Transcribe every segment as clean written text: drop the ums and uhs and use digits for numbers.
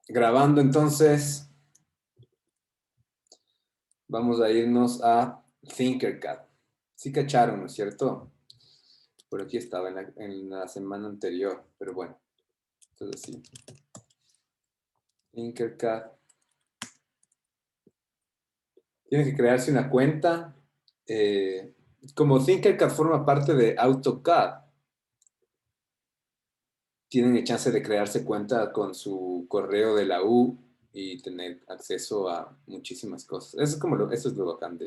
Grabando, entonces, vamos a irnos a Tinkercad. Sí cacharon, ¿no es cierto? Por aquí estaba en la semana anterior, pero bueno, entonces sí. Tinkercad. Tiene que crearse una cuenta. Como Tinkercad forma parte de AutoCAD, tienen el chance de crearse cuenta con su correo de la U y tener acceso a muchísimas cosas. Eso es como eso es lo bacán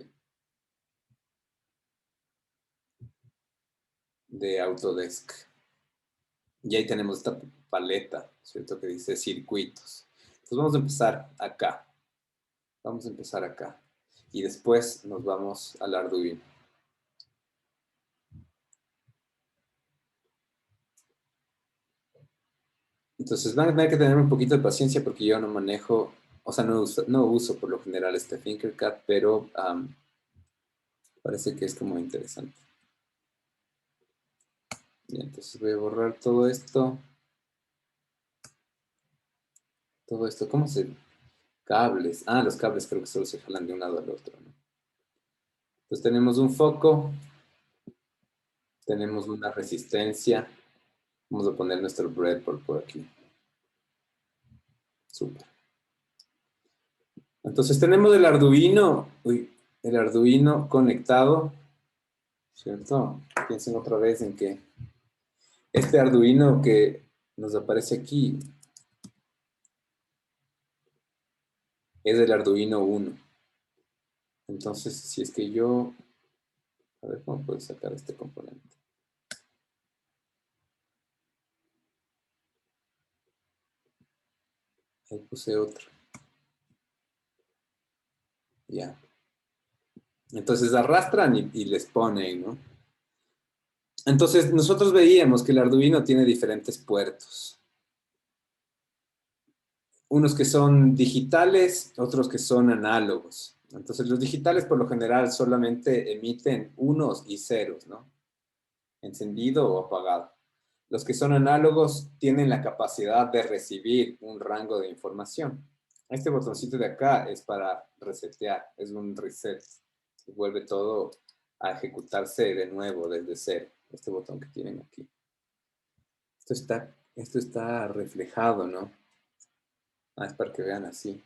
de Autodesk. Y ahí tenemos esta paleta, ¿cierto? Que dice circuitos. Entonces vamos a empezar acá. Vamos a empezar acá. Y después nos vamos al Arduino. Entonces van a tener que tener un poquito de paciencia porque yo no manejo, o sea, no uso por lo general este Tinkercad, pero parece que es como interesante. Y entonces voy a borrar todo esto. Todo esto, ¿cómo se...? Cables. Ah, los cables creo que solo se jalan de un lado al otro, ¿no? Entonces tenemos un foco, tenemos una resistencia. Vamos a poner nuestro breadboard por aquí. Súper. Entonces tenemos el Arduino conectado, ¿cierto? Piensen otra vez en que este Arduino que nos aparece aquí es el Arduino 1. Entonces, si es que yo... A ver, ¿cómo puedo sacar este componente? Ahí puse otro. Ya. Entonces arrastran y les ponen, ¿no? Entonces nosotros veíamos que el Arduino tiene diferentes puertos. Unos que son digitales, otros que son análogos. Entonces los digitales por lo general solamente emiten unos y ceros, ¿no? Encendido o apagado. Los que son análogos tienen la capacidad de recibir un rango de información. Este botoncito de acá es para resetear, es un reset. Y vuelve todo a ejecutarse de nuevo desde cero. Este botón que tienen aquí. Esto está reflejado, ¿no? Ah, es para que vean así.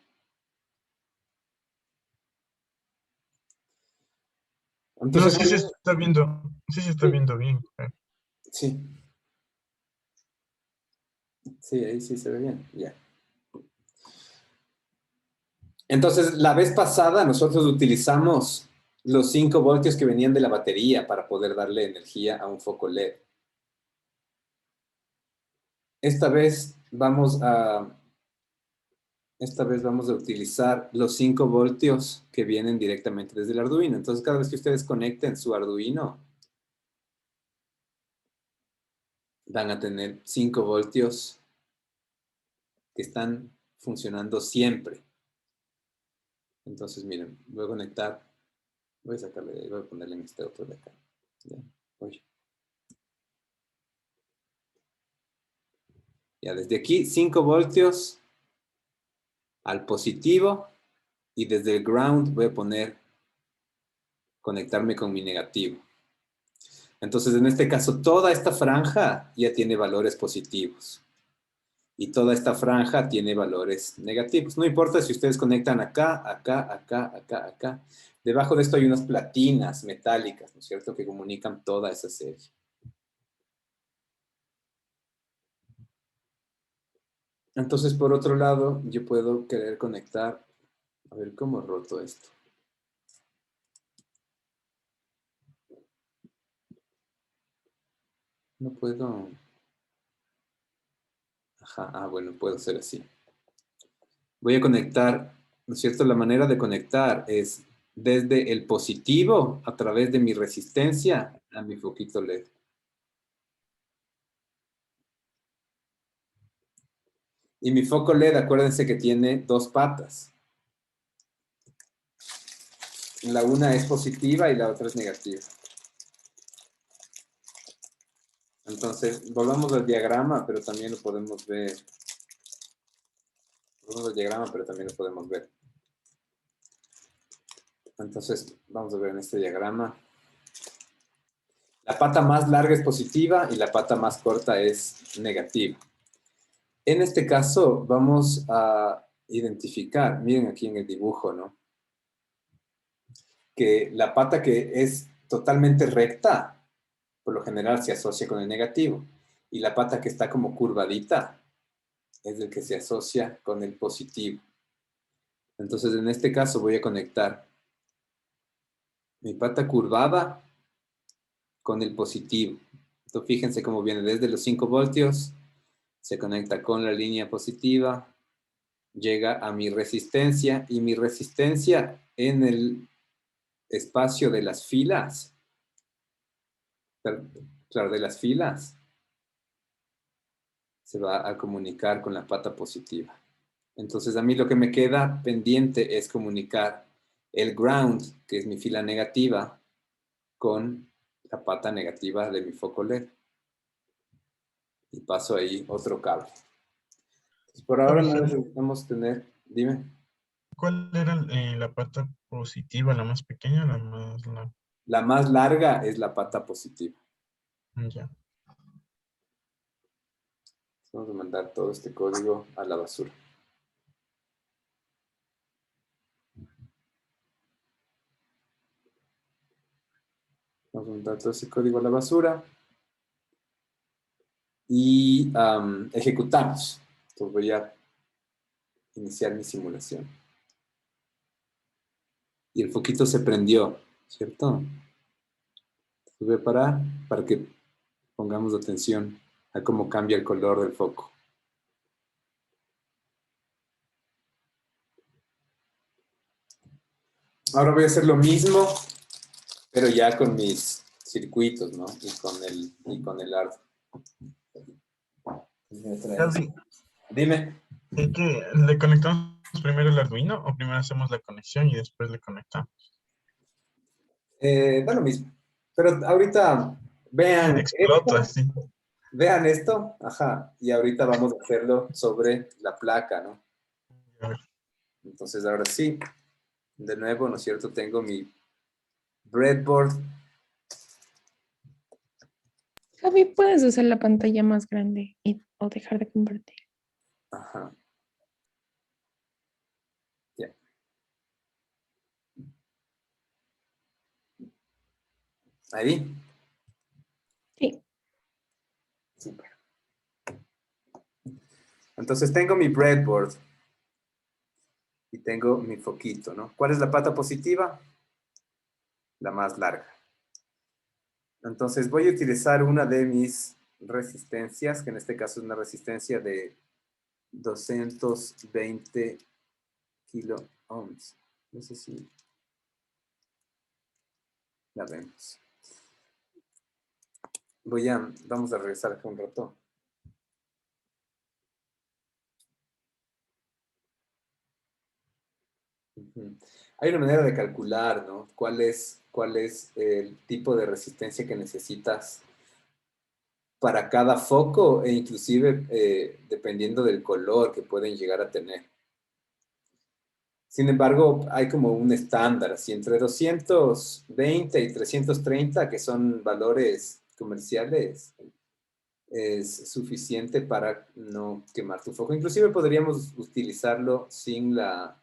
No, Entonces, sí se está sí, viendo bien. sí, sí, ahí sí se ve bien, ya. Entonces, la vez pasada nosotros utilizamos los 5 voltios que venían de la batería para poder darle energía a un foco LED. Esta vez vamos a, esta vez vamos a utilizar los 5 voltios que vienen directamente desde el Arduino. Entonces, cada vez que ustedes conecten su Arduino, van a tener 5 voltios que están funcionando siempre. Entonces, miren, voy a conectar, voy a sacarle de ahí, voy a ponerle en este otro de acá. Ya, oye. Ya, desde aquí, 5 voltios al positivo y desde el ground voy a poner conectarme con mi negativo. Entonces, en este caso, toda esta franja ya tiene valores positivos y toda esta franja tiene valores negativos. No importa si ustedes conectan acá, acá, acá, acá, acá. Debajo de esto hay unas platinas metálicas, ¿no es cierto?, que comunican toda esa serie. Entonces, por otro lado, yo puedo querer conectar, a ver cómo roto esto. No puedo, ajá, bueno, puedo hacer así. Voy a conectar, ¿no es cierto? La manera de conectar es desde el positivo a través de mi resistencia a mi foquito LED. Y mi foco LED, acuérdense que tiene 2 patas. La una es positiva y la otra es negativa. Entonces, volvamos al diagrama, pero también lo podemos ver Vamos al diagrama, pero también lo podemos ver. Entonces, vamos a ver en este diagrama. La pata más larga es positiva y la pata más corta es negativa. En este caso, vamos a identificar, miren aquí en el dibujo, ¿no? Que la pata que es totalmente recta, por lo general se asocia con el negativo. Y la pata que está como curvadita es el que se asocia con el positivo. Entonces, en este caso voy a conectar mi pata curvada con el positivo. Entonces, fíjense cómo viene desde los 5 voltios, se conecta con la línea positiva, llega a mi resistencia, y mi resistencia en el espacio de las filas, claro, de las filas, se va a comunicar con la pata positiva. Entonces, a mí lo que me queda pendiente es comunicar el ground, que es mi fila negativa, con la pata negativa de mi foco LED. Y paso ahí otro cable. Entonces, por ahora no Profesor, necesitamos tener, dime. ¿cuál era la pata positiva, la más pequeña o la más larga? La más larga es la pata positiva. Ya. Vamos a mandar todo este código a la basura. Vamos a mandar todo ese código a la basura. Y ejecutamos. Entonces voy a iniciar mi simulación. Y el foquito se prendió, ¿cierto? Voy a parar para que pongamos atención a cómo cambia el color del foco. Ahora voy a hacer lo mismo, pero ya con mis circuitos, ¿no? Y con el ardo. Gaby, Dime. ¿le conectamos primero el Arduino o primero hacemos la conexión y después le conectamos? Da lo mismo. Pero ahorita vean Explota, esto, sí. ajá, y ahorita vamos a hacerlo sobre la placa, ¿no? A ver, Entonces ahora sí, de nuevo, ¿no es cierto? Tengo mi breadboard. Javi, puedes usar la pantalla más grande o dejar de compartir. Ajá. Ya. Ahí. Sí, Súper. Entonces tengo mi breadboard y tengo mi foquito, ¿no? ¿Cuál es la pata positiva? La más larga. Entonces voy a utilizar una de mis resistencias, que en este caso es una resistencia de 220 kilo ohms. No sé si la vemos. Vamos a regresar acá un rato. Ujú. Hay una manera de calcular, ¿no? ¿Cuál es el tipo de resistencia que necesitas para cada foco, e inclusive dependiendo del color que pueden llegar a tener? Sin embargo, hay como un estándar, así entre 220 y 330, que son valores comerciales, es suficiente para no quemar tu foco. Inclusive podríamos utilizarlo sin la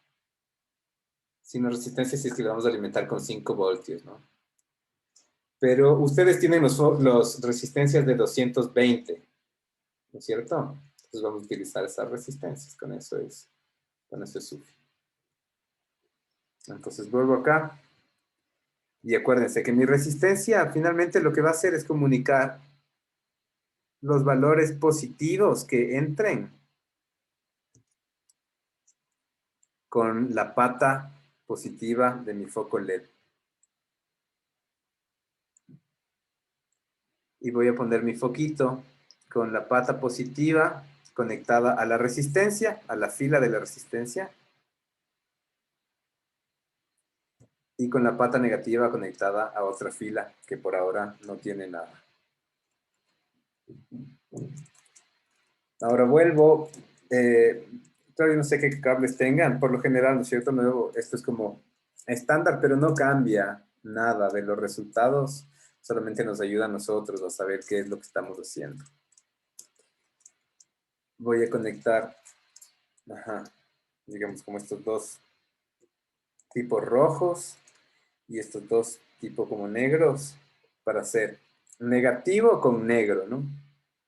resistencia si es que lo vamos a alimentar con 5 voltios, ¿no? Pero ustedes tienen los resistencias de 220, ¿no es cierto? Entonces vamos a utilizar esas resistencias, con eso es suficiente. Entonces vuelvo acá. Y acuérdense que mi resistencia finalmente lo que va a hacer es comunicar los valores positivos que entren con la pata positiva de mi foco LED. Y voy a poner mi foquito con la pata positiva conectada a la resistencia, a la fila de la resistencia, y con la pata negativa conectada a otra fila que por ahora no tiene nada. Ahora vuelvo, Todavía no sé qué cables tengan. Por lo general, ¿no es cierto? Nuevo, esto es como estándar, pero no cambia nada de los resultados. Solamente nos ayuda a nosotros a saber qué es lo que estamos haciendo. Voy a conectar, digamos como estos dos tipos rojos y estos dos tipos como negros para hacer negativo con negro, ¿no?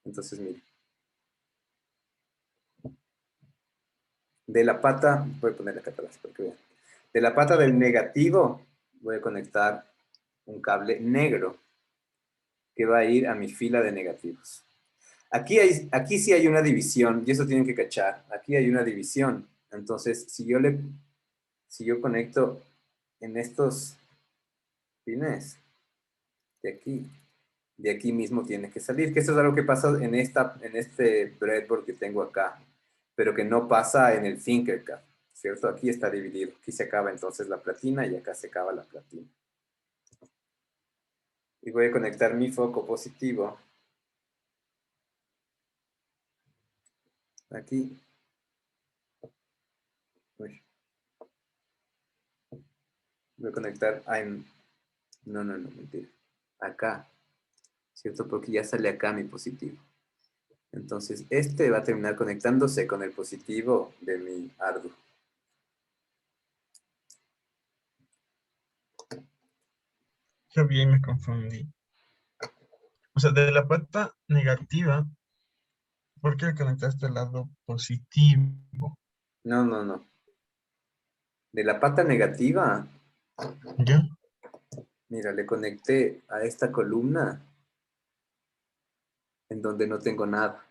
Entonces, mire. De la pata, voy a ponerle acá atrás para que vean. De la pata del negativo voy a conectar un cable negro que va a ir a mi fila de negativos. Aquí sí hay una división, y eso tienen que cachar. Aquí hay una división. Entonces, si yo conecto en estos pines de aquí mismo tiene que salir, que eso es algo que pasa en este breadboard que tengo acá, pero que no pasa en el Tinkercad, ¿cierto? Aquí está dividido. Aquí se acaba entonces la platina y acá se acaba la platina. Y voy a conectar mi foco positivo aquí. Uy. Voy a conectar no, mentira. Acá, ¿cierto? Porque ya sale acá mi positivo. Entonces, este va a terminar conectándose con el positivo de mi Arduino. Yo bien me confundí. O sea, de la pata negativa, ¿por qué le conectaste al lado positivo? No. De la pata negativa, ¿Ya? mira, le conecté a esta columna en donde no tengo nada.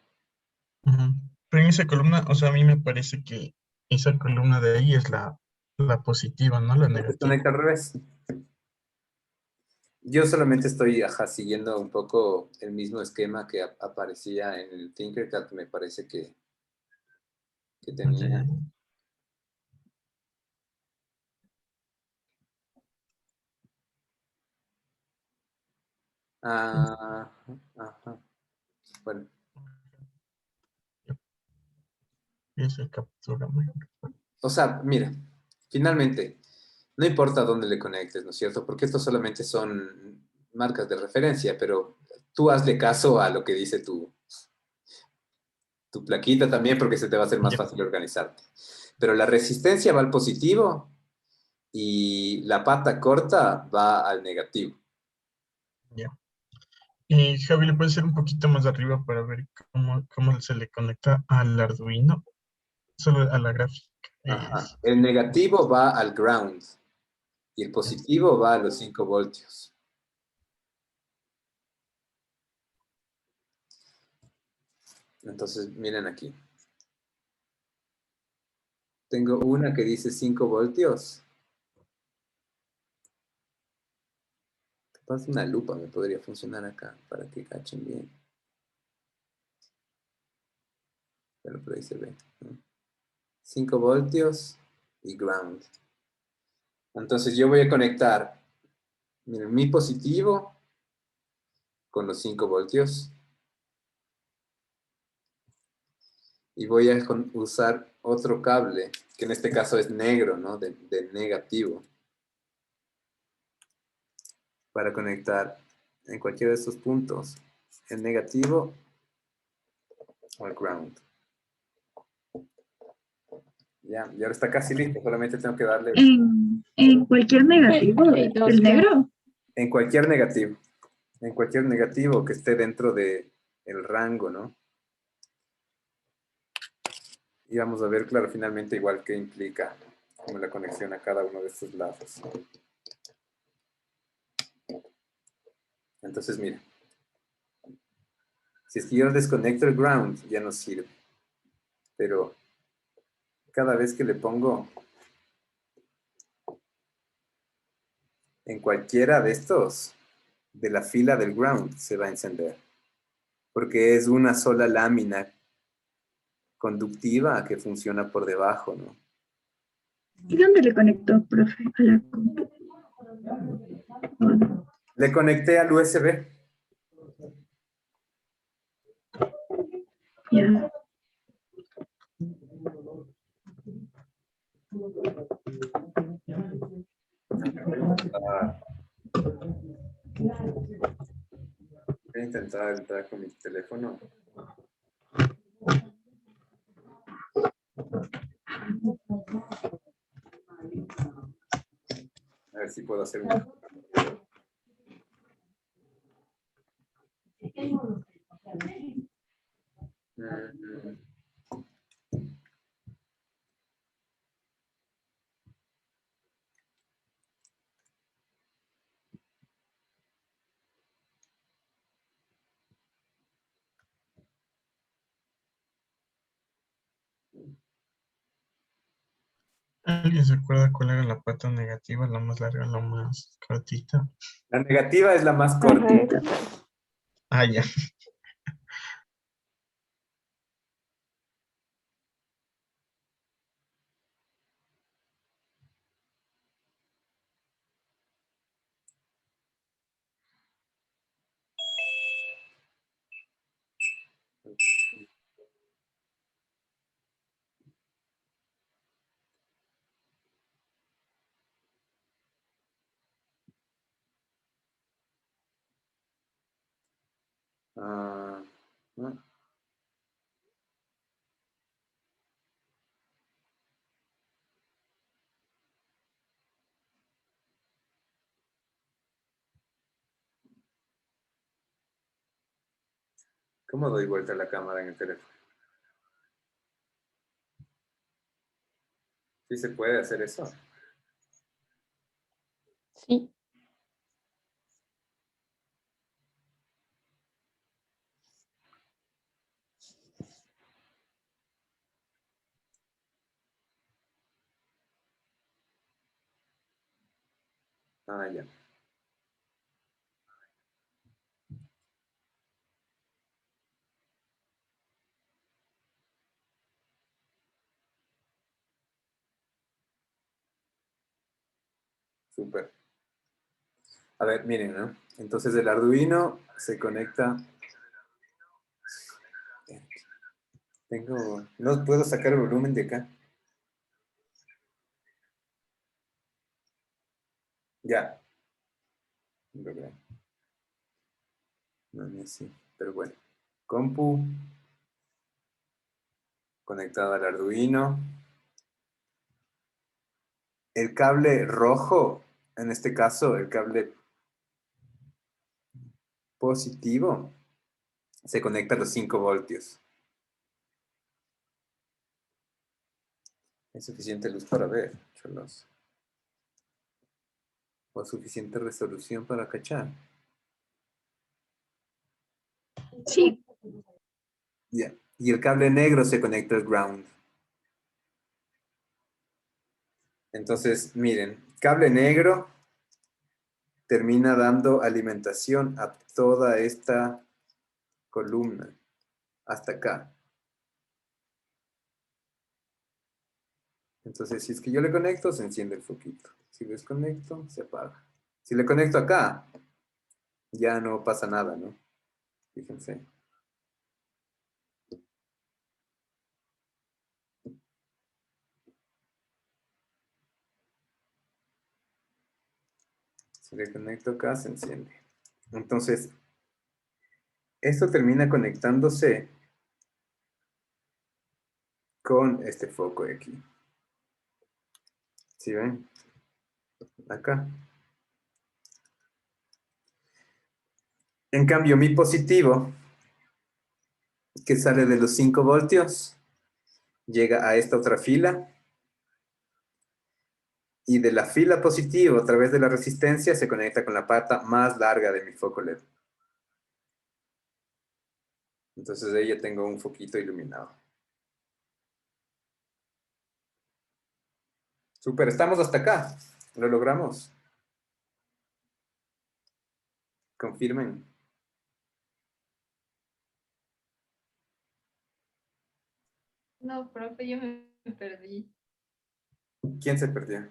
Ujú. Pero en esa columna, o sea, a mí me parece que esa columna de ahí es la positiva, no la Se negativa. conecta al revés. Yo solamente estoy siguiendo un poco el mismo esquema que aparecía en el Tinkercad, que me parece que tenía. Ah, ajá. Bueno, Y se captura mejor. o sea, mira, finalmente, no importa dónde le conectes, ¿no es cierto? Porque estos solamente son marcas de referencia, pero tú hazle caso a lo que dice tu plaquita también, porque se te va a hacer más Ya, fácil organizarte. Pero la resistencia va al positivo y la pata corta va al negativo. ya. Javi, ¿le puede ser un poquito más arriba para ver cómo se le conecta al Arduino? Solo a la gráfica. Ajá. El negativo va al ground y el positivo va a los 5 voltios. Entonces, miren aquí. Tengo una que dice 5 voltios. Capaz una lupa me podría funcionar acá para que cachen bien. Pero por ahí se ve, ¿no? 5 voltios y ground. Entonces yo voy a conectar, miren, mi positivo con los 5 voltios. Y voy a usar otro cable, que en este caso es negro, ¿no? De negativo. Para conectar en cualquiera de estos puntos el negativo o el ground. Ya, y ahora está casi listo, solamente tengo que darle En cualquier negativo, Hay dos el negro. en cualquier negativo que esté dentro de el rango, ¿no? Y vamos a ver, claro, finalmente igual qué implica como la conexión a cada uno de estos lados. Entonces, mira, si es que yo desconecto el ground, ya no sirve. Pero cada vez que le pongo en cualquiera de estos, de la fila del ground, se va a encender. Porque es una sola lámina conductiva que funciona por debajo, ¿no? ¿Y dónde le conectó, profe? A la compu. Le conecté al USB. Ya. Ah. Voy a intentar entrar con mi teléfono. A ver si puedo hacer un... Mm, ¿Alguien se acuerda cuál era la pata negativa? La más larga, la más cortita. La negativa es la más corta. Correcto. Ah, ya. Ah, ¿no? ¿Cómo doy vuelta a la cámara en el teléfono? ¿Sí se puede hacer eso? Sí. Ah, ya. Súper. A ver, miren, ¿no? Entonces el Arduino se conecta. No puedo sacar el volumen de acá. Ya. Logré. No, ni así. Pero bueno. Compu. Conectada al Arduino. El cable rojo, en este caso, el cable positivo, se conecta a los 5 voltios. ¿Hay suficiente luz para ver, cholos? ¿O suficiente resolución para cachar? Sí. Ya. Y el cable negro se conecta al ground. Entonces, miren, cable negro termina dando alimentación a toda esta columna, hasta acá. Entonces, si es que yo le conecto, se enciende el foquito. Si lo desconecto, se apaga. Si le conecto acá, ya no pasa nada, ¿no? Fíjense. Si le conecto acá, se enciende. Entonces, esto termina conectándose con este foco de aquí. ¿Sí ven? Acá. En cambio, mi positivo, que sale de los 5 voltios, llega a esta otra fila. Y de la fila positiva, a través de la resistencia, se conecta con la pata más larga de mi foco LED. Entonces ahí ya tengo un foquito iluminado. Súper, estamos hasta acá. Lo logramos. Confirmen. No, profe, yo me perdí. ¿Quién se perdió?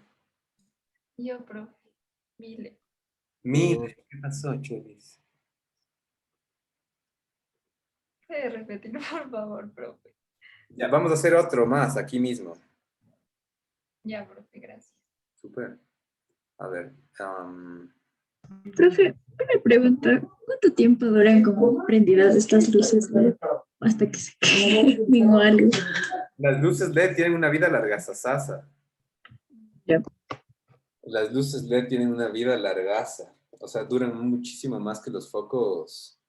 Yo, profe. Mile. Mire, ¿qué pasó, Cholis? ¿Puede repetir, por favor, profe? Ya, vamos a hacer otro más aquí mismo. Ya, profe, gracias. Súper. A ver. Profe, una pregunta. ¿Cuánto tiempo duran como prendidas estas luces LED hasta que se queden o algo? Las luces LED tienen una vida largasasasa. Ya. Las luces LED tienen una vida largaza. O sea, duran muchísimo más que los focos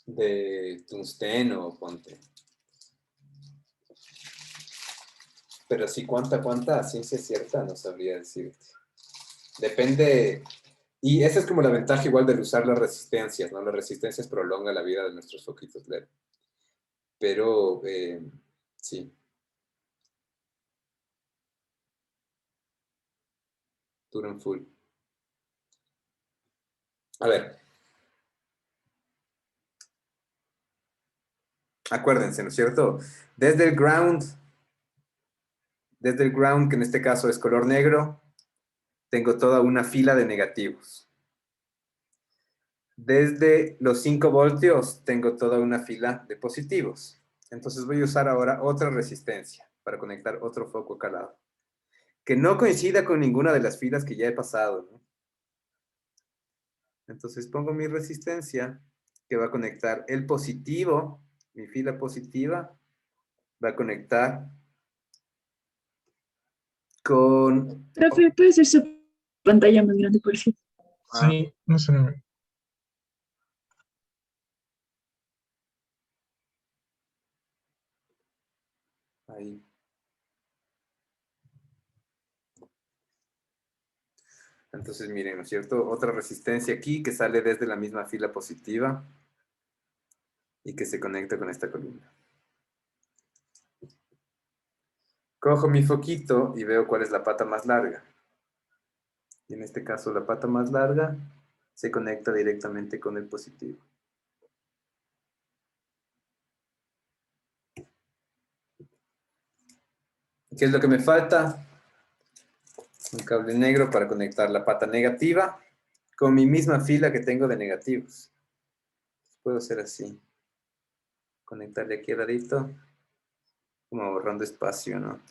de tungsteno, ponte. Pero sí, ¿cuánta ciencia cierta? No sabría decirte. Depende. Y esa es como la ventaja igual de usar las resistencias, ¿no? Las resistencias prolongan la vida de nuestros foquitos LED. Pero, sí. Duran full. A ver. Acuérdense, ¿no es cierto? Desde el ground, que en este caso es color negro, tengo toda una fila de negativos. Desde los 5 voltios tengo toda una fila de positivos. Entonces voy a usar ahora otra resistencia para conectar otro foco acá al lado. Que no coincida con ninguna de las filas que ya he pasado, ¿no? Entonces pongo mi resistencia que va a conectar el positivo, mi fila positiva, va a conectar con... Profe, ¿puede ser su pantalla más grande, por favor? Sí, no sé. Ahí. Entonces, miren, ¿no es cierto? Otra resistencia aquí que sale desde la misma fila positiva y que se conecta con esta columna. Cojo mi foquito y veo cuál es la pata más larga. Y en este caso, la pata más larga se conecta directamente con el positivo. ¿Qué es lo que me falta? Un cable negro para conectar la pata negativa con mi misma fila que tengo de negativos. Puedo hacer así. Conectarle aquí al ladito, como ahorrando espacio, ¿no?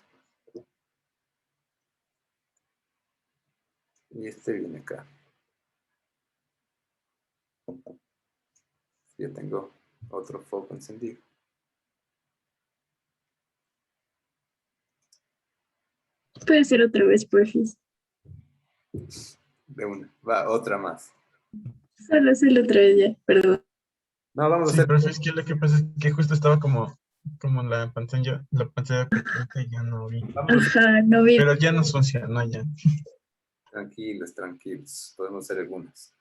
Y este viene acá. Ya tengo otro foco encendido. Puede ser otra vez, profe. De una. Va, otra más. Solo otra vez ya, perdón. No, vamos a Sí, hacer... profe, es que lo que pasa es que justo estaba como la pantalla pequeñita y ya no vi. Vamos a hacer... Ajá, no vi. Pero ya nos funciona, ya. Tranquilos, tranquilos. Podemos hacer algunas.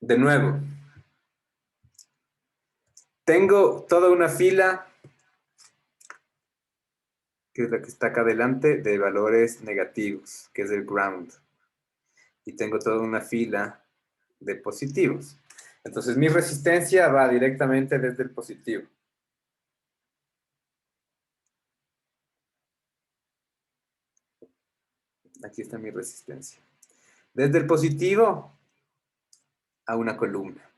De nuevo. Tengo toda una fila, que es la que está acá adelante, de valores negativos, que es el ground. Y tengo toda una fila de positivos. Entonces mi resistencia va directamente desde el positivo. Aquí está mi resistencia. Desde el positivo a una columna.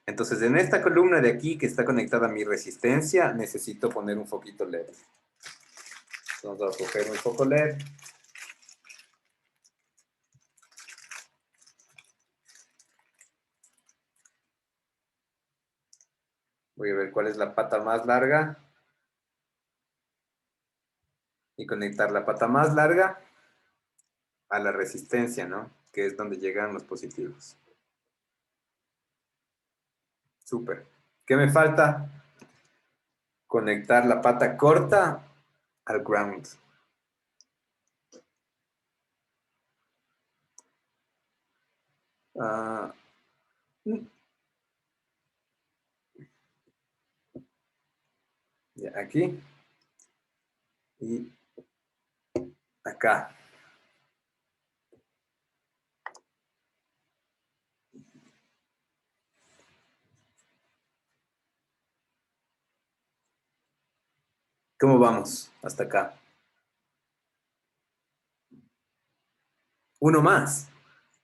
Entonces, en esta columna de aquí, que está conectada a mi resistencia, necesito poner un foquito LED. Vamos a coger un foco LED. Voy a ver cuál es la pata más larga. Y conectar la pata más larga a la resistencia, ¿no? Que es donde llegan los positivos. Súper. ¿Qué me falta? Conectar la pata corta al ground. Ya, aquí. Y acá. ¿Cómo vamos hasta acá? Uno más,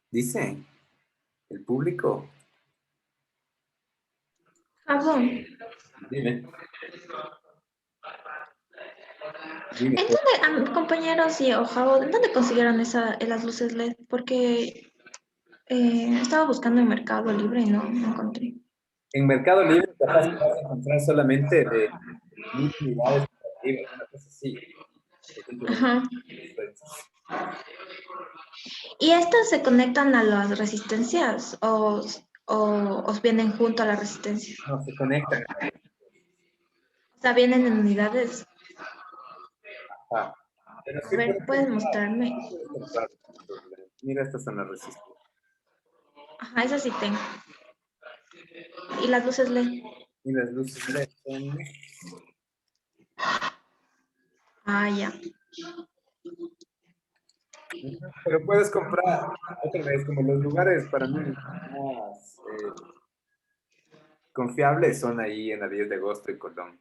dice el público. Jabón. Dime. Dime, ¿En dónde, compañeros y Ojavo, en dónde consiguieron las luces LED? Porque estaba buscando en Mercado Libre y no encontré. en Mercado Libre capaz que vas a encontrar solamente de 1000 unidades para arriba, una cosa así. Porque tienen Ajá. diferencias. ¿Y estas se conectan a las resistencias o vienen junto a la resistencia? No, se conectan. O sea, vienen en unidades. Ajá. Pero A sí ver, puedes ¿puedes comprar. mostrarme? Puedes comprar. Mira, estas son las resistencias. Ajá, esas sí tengo. ¿Y las luces LED? Y las luces LED son... Ah, ya. Pero puedes comprar, otra vez, como los lugares para mí más confiables son ahí en la 10 de agosto y Colón.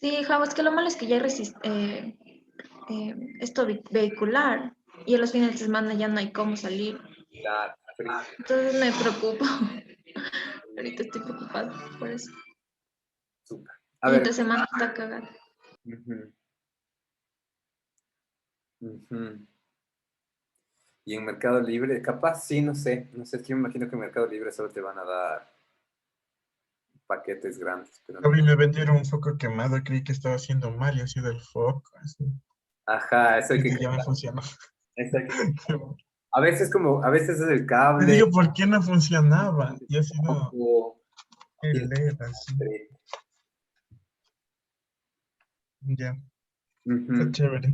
Sí, Javo, es que lo malo es que ya hay esto vehicular y en los fines de semana ya no hay cómo salir. Claro, Entonces me preocupo. Ahorita estoy preocupada por eso. súper. A Y ver. entre semana está cagada. Ujú, ujú. Y en Mercado Libre, capaz sí, no sé. No sé, es que yo me imagino que en Mercado Libre solo te van a dar paquetes grandes. Pero A mí me vendieron un foco quemado, creí que estaba haciendo mal y ha sido el foco. Así. ajá, eso hay Y que que ya me comprar. funcionó. Eso hay que comprar. A veces es el Me cable. digo, ¿por qué no funcionaba? Y ha sido O el tienes LED así. que- Ya, está Ujú. chévere.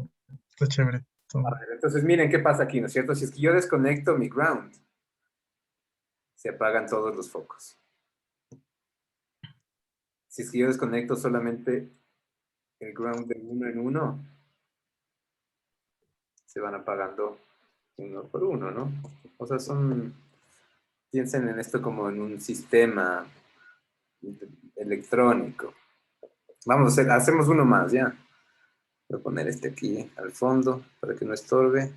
Está chévere. A Todo. ver, entonces miren qué pasa aquí, ¿no es cierto? Si es que yo desconecto mi ground, se apagan todos los focos. Si es que yo desconecto solamente el ground de uno en uno, se van apagando uno por uno, ¿no? O sea, piensen en esto como en un sistema electrónico. Vamos a hacemos uno más, ¿ya? Voy a poner este aquí al fondo para que no estorbe.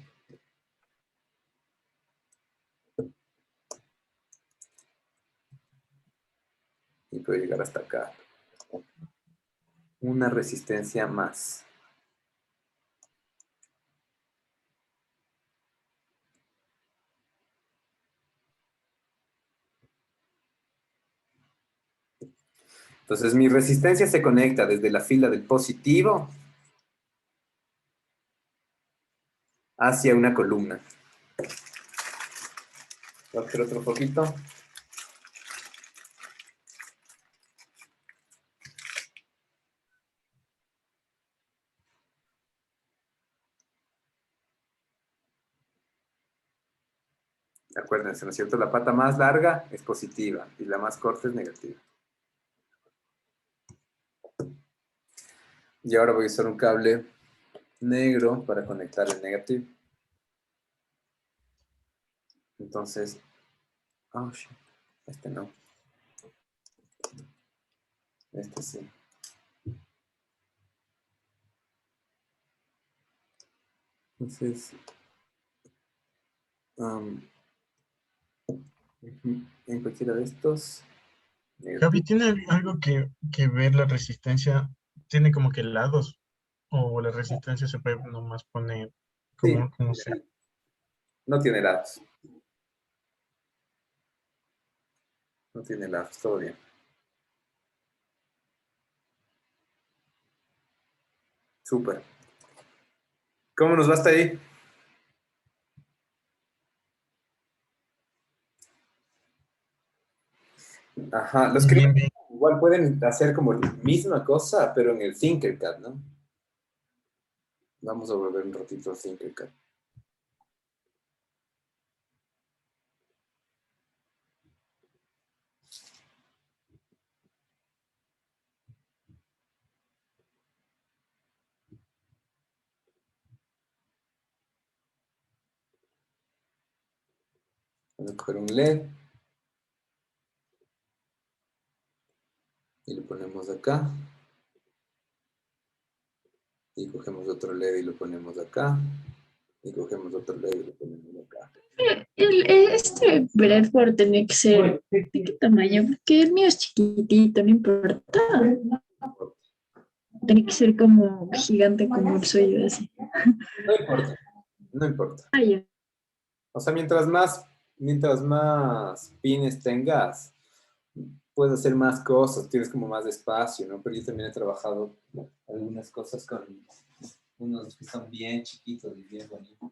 Y puedo llegar hasta acá. Una resistencia más. Entonces mi resistencia se conecta desde la fila del positivo hacia una columna. Voy a hacer otro poquito. Acuérdense, ¿no es cierto? La pata más larga es positiva y la más corta es negativa. Y ahora voy a usar un cable negro para conectar el negativo. Entonces, oh shit, este no. Este sí. Entonces, en cualquiera de estos, Javi, negativo. ¿tiene algo que ver la resistencia? ¿Tiene como que lados? ¿O la resistencia se puede nomás poner Sí, como sea? no tiene lados. No tiene lados, todo bien. Súper. ¿Cómo nos va hasta ahí? Ajá, los que Bien, bien. igual pueden hacer como la misma cosa, pero en el Tinkercad, ¿no? Vamos a volver un ratito al Tinkercad. Vamos a coger un LED y lo ponemos acá. Y cogemos otro LED y lo ponemos acá. Y cogemos otro LED y lo ponemos acá. Este Bradford tenía que ser, ¿de qué tamaño? Porque el mío es chiquitito, no importa. tiene que ser como gigante como el suyo, así. No importa, no importa. Ah, ya. O sea, mientras más pines tengas, puedes hacer más cosas, tienes como más espacio, ¿no? Pero yo también he trabajado algunas cosas con unos que son bien chiquitos y bien bonitos.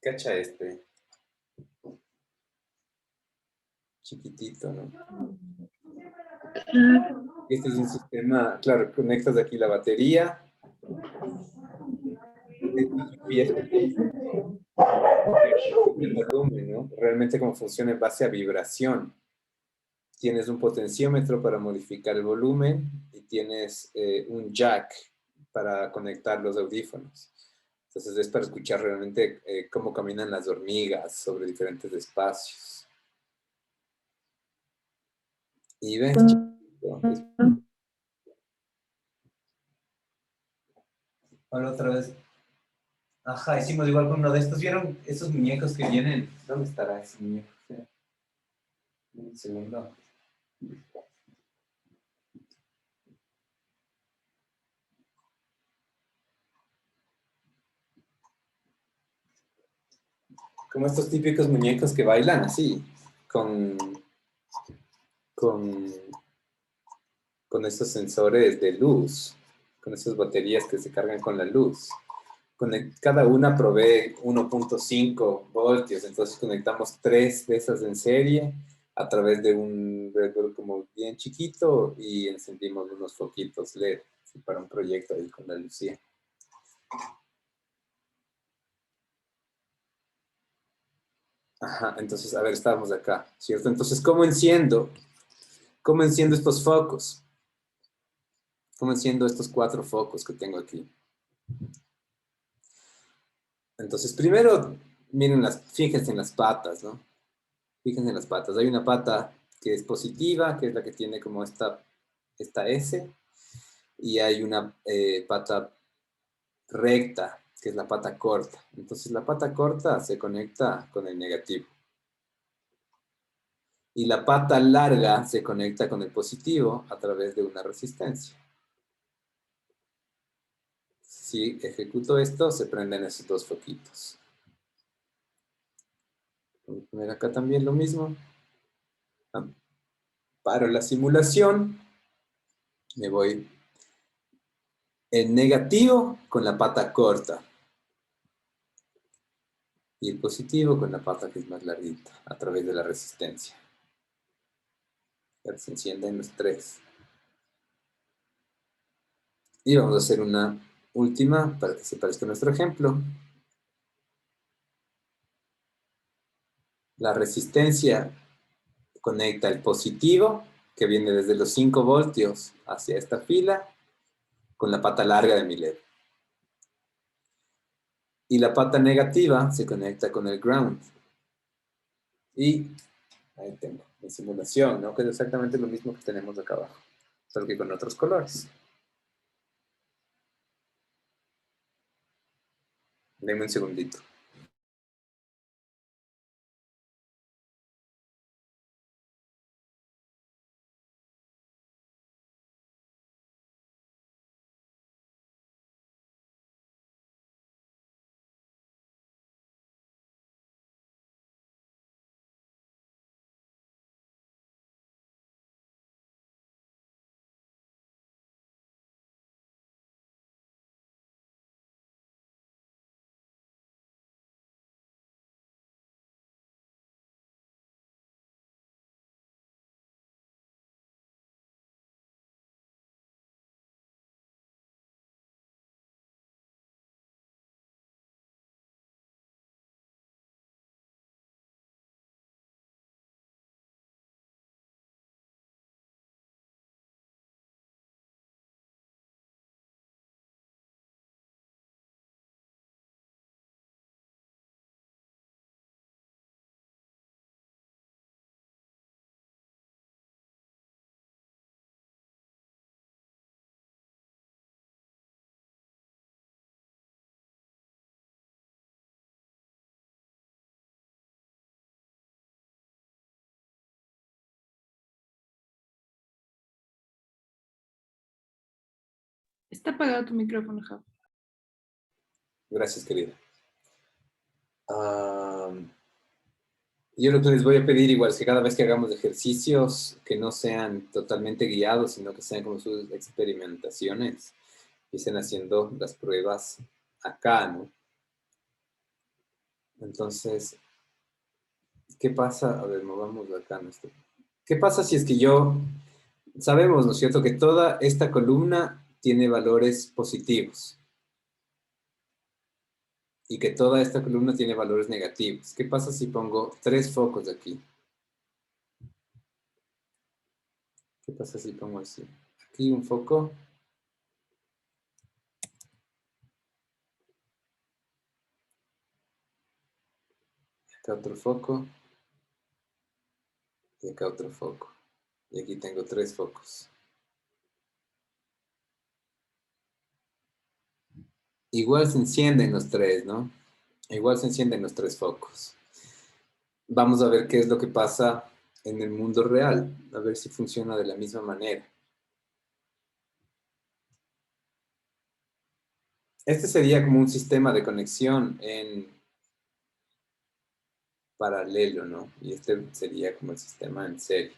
Cacha este. Chiquitito, ¿no? Claro. Este es un sistema, claro, conectas aquí la batería. Esto es pieza el volumen, ¿no? Realmente cómo funciona en base a vibración. Tienes un potenciómetro para modificar el volumen y tienes un jack para conectar los audífonos. Entonces es para escuchar realmente cómo caminan las hormigas sobre diferentes espacios. Y ves, chiquito, ahora otra vez. Ajá, hicimos igual con uno de estos. ¿Vieron esos muñecos que vienen? ¿Dónde estará ese muñeco? Un segundo. Como estos típicos muñecos que bailan así, con, con, con estos sensores de luz, con esas baterías que se cargan con la luz. Cada una provee 1.5 voltios, entonces conectamos 3 de esas en serie a través de un breadboard como bien chiquito y encendimos unos foquitos LED para un proyecto ahí con la lucía. Ajá, entonces, a ver, estábamos acá, ¿cierto? Entonces, ¿cómo enciendo? ¿Cómo enciendo estos focos? ¿Cómo enciendo estos 4 focos que tengo aquí? Entonces, primero, miren fíjense en las patas, ¿no? Fíjense en las patas. Hay una pata que es positiva, que es la que tiene como esta S, y hay una pata recta, que es la pata corta. Entonces, la pata corta se conecta con el negativo. Y la pata larga se conecta con el positivo a través de una resistencia. Si ejecuto esto, se prenden esos 2 foquitos. Voy a poner acá también lo mismo. Paro la simulación. Me voy en negativo con la pata corta. Y el positivo con la pata que es más larguita, a través de la resistencia. Ya se encienden los 3. Y vamos a hacer una última para que se parezca a nuestro ejemplo. La resistencia conecta el positivo, que viene desde los 5 voltios hacia esta fila, con la pata larga de mi LED. Y la pata negativa se conecta con el ground. Y ahí tengo mi simulación, ¿no? Que es exactamente lo mismo que tenemos acá abajo, solo que con otros colores. Denme un segundito. Está apagado tu micrófono, Javi. Gracias, querida. Yo lo que les voy a pedir igual es que cada vez que hagamos ejercicios que no sean totalmente guiados, sino que sean como sus experimentaciones, y estén haciendo las pruebas acá, ¿no? Entonces, ¿qué pasa? A ver, movamos acá nuestro. ¿Qué pasa si es que sabemos, ¿no es cierto?, que toda esta columna tiene valores positivos y que toda esta columna tiene valores negativos? ¿Qué pasa si pongo 3 focos aquí? ¿Qué pasa si pongo así? Aquí un foco. Acá otro foco. Y acá otro foco. Y aquí tengo 3 focos. Igual se encienden los 3, ¿no? Igual se encienden los 3 focos. Vamos a ver qué es lo que pasa en el mundo real. A ver si funciona de la misma manera. Este sería como un sistema de conexión en paralelo, ¿no? Y este sería como el sistema en serie.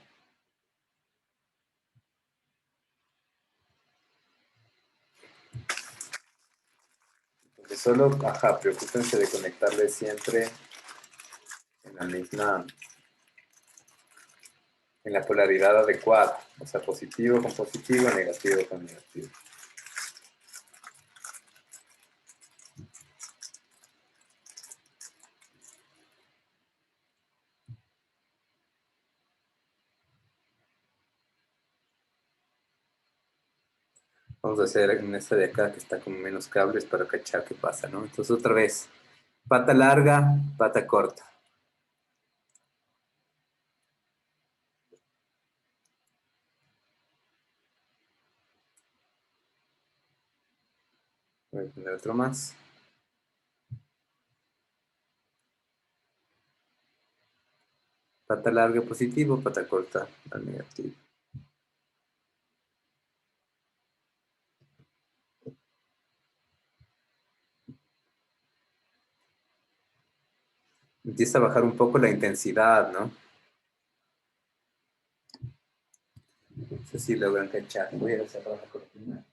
Porque solo, preocúpense de conectarle siempre en la misma, en la polaridad adecuada. O sea, positivo con positivo, negativo con negativo. Vamos a hacer en esta de acá que está con menos cables para cachar qué pasa, ¿no? Entonces otra vez, pata larga, pata corta. Voy a poner otro más. Pata larga positivo, pata corta al negativo. Empieza a bajar un poco la intensidad, ¿no? No sé si logran cachar. Voy a cerrar la cortina.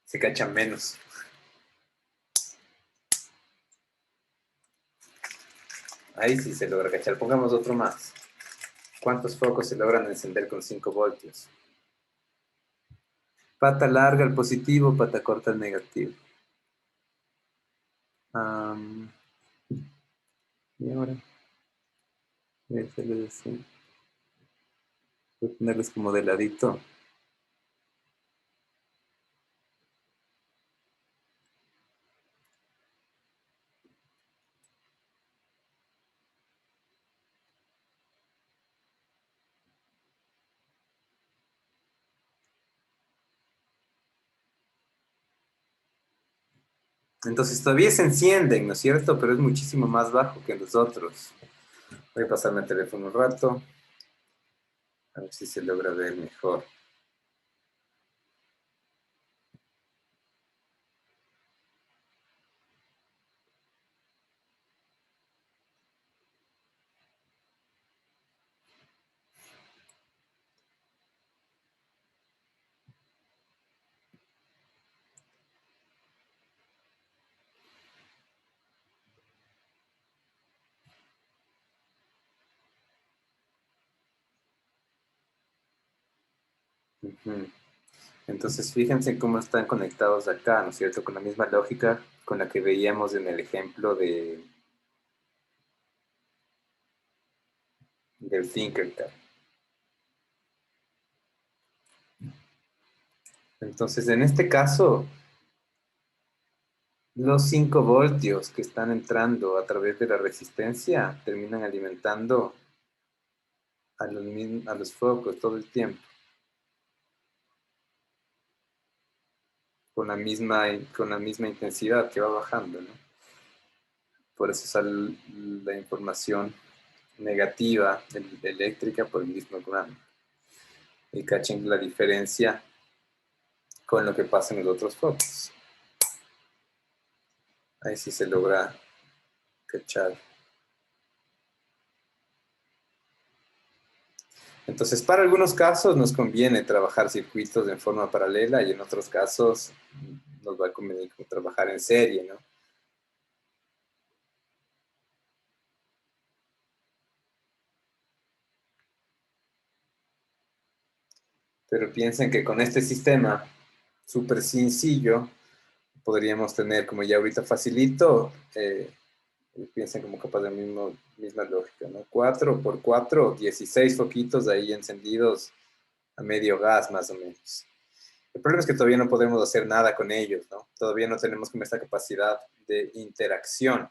Se cachan menos. Ahí sí se logra cachar. Pongamos otro más. ¿Cuántos focos se logran encender con 5 voltios? Pata larga al positivo, pata corta al negativo. Y ahora voy a hacerles así. Voy a ponerles como de ladito. Entonces todavía se encienden, ¿no es cierto? Pero es muchísimo más bajo que los otros. Voy a pasarme el teléfono un rato. A ver si se logra ver mejor. Ujú. Entonces fíjense cómo están conectados acá, ¿no es cierto? Con la misma lógica con la que veíamos en el ejemplo del Tinkercad. Entonces, en este caso, los 5 voltios que están entrando a través de la resistencia terminan alimentando a los focos todo el tiempo. con la misma intensidad que va bajando, ¿no? Por eso sale la información negativa eléctrica por el mismo ground. Y cachen la diferencia con lo que pasa en los otros focos. Ahí sí se logra cachar. Entonces, para algunos casos nos conviene trabajar circuitos en forma paralela y en otros casos nos va a convenir trabajar en serie, ¿no? Pero piensen que con este sistema súper sencillo podríamos tener, como ya ahorita facilito, piensen como capaz de misma lógica, ¿no? 4 por 4, 16 foquitos ahí encendidos a medio gas más o menos. El problema es que todavía no podemos hacer nada con ellos, ¿no? Todavía no tenemos como esta capacidad de interacción.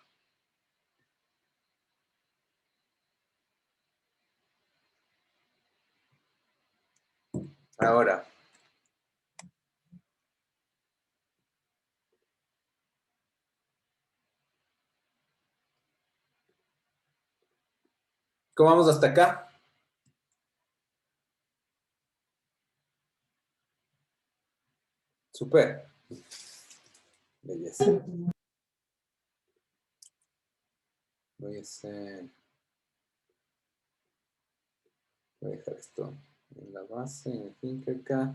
Ahora, ¿cómo vamos hasta acá? Super. Belleza. Voy a dejar esto en la base, en fin, que acá.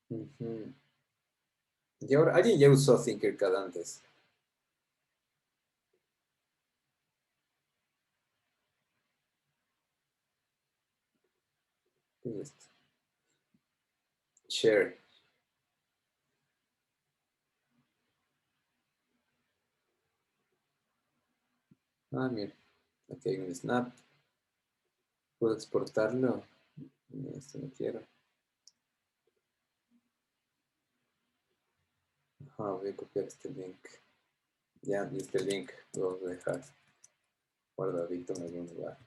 Ujú. Y ahora, ¿alguien ya usó Tinkercad antes? ¿Qué es esto? Share. Ah, mira. Aquí hay un snap. ¿Puedo exportarlo? No, esto no quiero. Ajá, voy a copiar este link. Ya, y este link lo voy a dejar guardadito en algún lugar.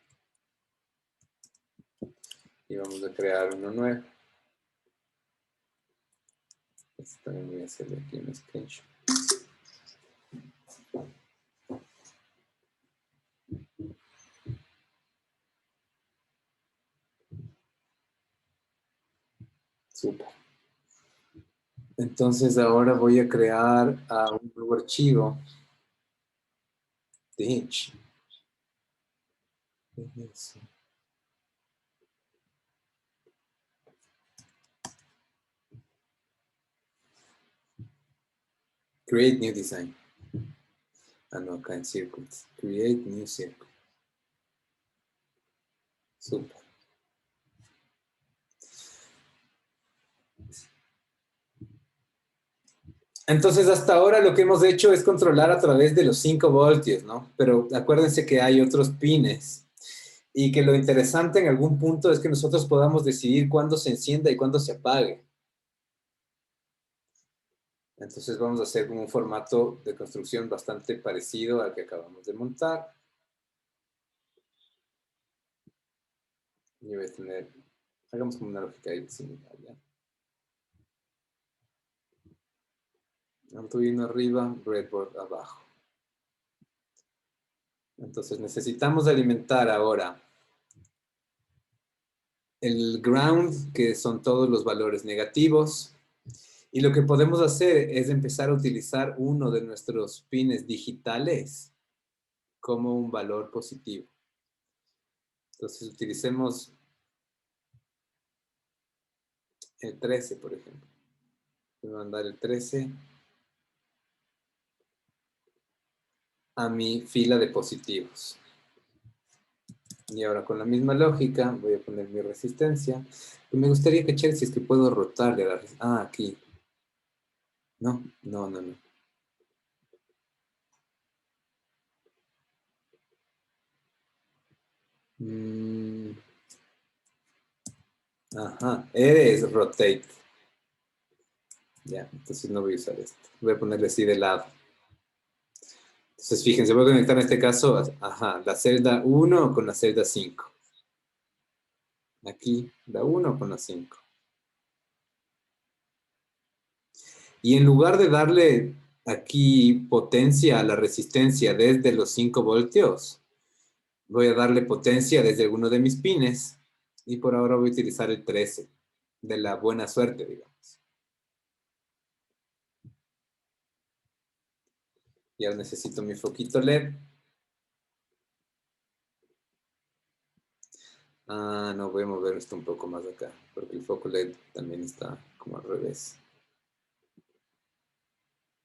Y vamos a crear uno nuevo. Este también voy a hacerle aquí un screenshot. Súper. Entonces ahora voy a crear un nuevo archivo de Hinge. ¿Qué es eso? Create new design. Ah, no, acá en circuits. Create new circuit. Súper. Entonces, hasta ahora lo que hemos hecho es controlar a través de los 5 voltios, ¿no? Pero acuérdense que hay otros pines y que lo interesante en algún punto es que nosotros podamos decidir cuándo se encienda y cuándo se apague. Entonces vamos a hacer un formato de construcción bastante parecido al que acabamos de montar. Y voy a tener, hagamos como una lógica ahí similar, ¿ya? Arduino arriba, breadboard abajo. Entonces necesitamos alimentar ahora el ground, que son todos los valores negativos. Y lo que podemos hacer es empezar a utilizar uno de nuestros pines digitales como un valor positivo. Entonces utilicemos el 13, por ejemplo. Voy a mandar el 13 a mi fila de positivos. Y ahora con la misma lógica voy a poner mi resistencia. Me gustaría cachar si es que puedo rotarle a la resistencia. Ah, aquí. No, no, no, no. Ajá, eres rotate. Ya, entonces no voy a usar esto. Voy a ponerle así de lado. Entonces, fíjense, voy a conectar en este caso, ajá, la celda 1 con la celda 5. Aquí, la 1 con la 5. Y en lugar de darle aquí potencia a la resistencia desde los 5 voltios, voy a darle potencia desde alguno de mis pines. Y por ahora voy a utilizar el 13, de la buena suerte, digamos. Y ahora necesito mi foquito LED. Ah, no, voy a mover esto un poco más acá, porque el foco LED también está como al revés.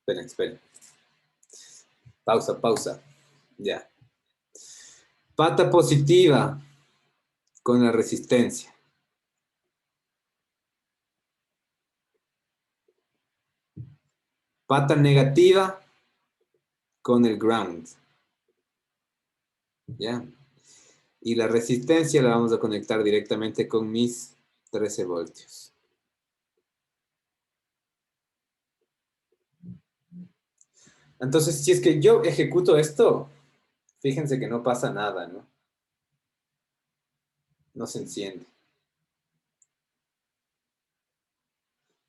Esperen, esperen. Pausa, pausa. Ya. Pata positiva con la resistencia. Pata negativa con el ground. ¿Ya? Y la resistencia la vamos a conectar directamente con mis 13 voltios. Entonces, si es que yo ejecuto esto, fíjense que no pasa nada, ¿no? No se enciende.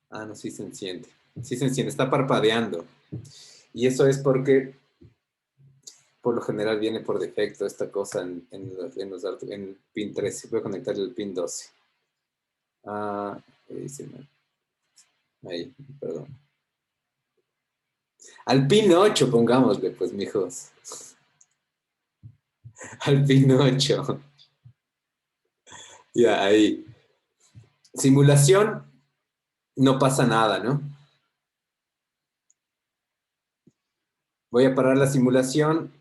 Ah, no, sí se enciende. Sí se enciende, está parpadeando. Y eso es porque por lo general viene por defecto esta cosa en el pin 13. Voy a conectarle el pin 12. Ah, ahí, perdón. Al pin 8, pongámosle, pues, mijos. Al pin 8. Ya, ahí. Simulación, no pasa nada, ¿no? Voy a parar la simulación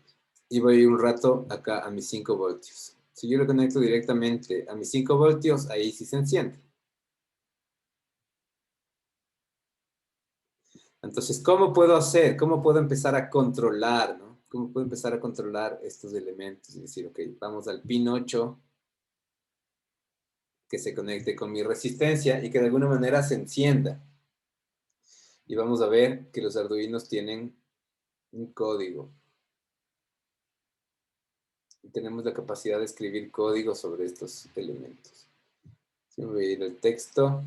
y voy a ir un rato acá a mis 5 voltios. Si yo lo conecto directamente a mis 5 voltios, ahí sí se enciende. Entonces, ¿cómo puedo hacer? ¿Cómo puedo empezar a controlar, ¿no? ¿Cómo puedo empezar a controlar estos elementos? Y decir, ok, vamos al pin 8, que se conecte con mi resistencia y que de alguna manera se encienda. Y vamos a ver que los arduinos tienen un código. Y tenemos la capacidad de escribir código sobre estos elementos. Voy a ir al texto.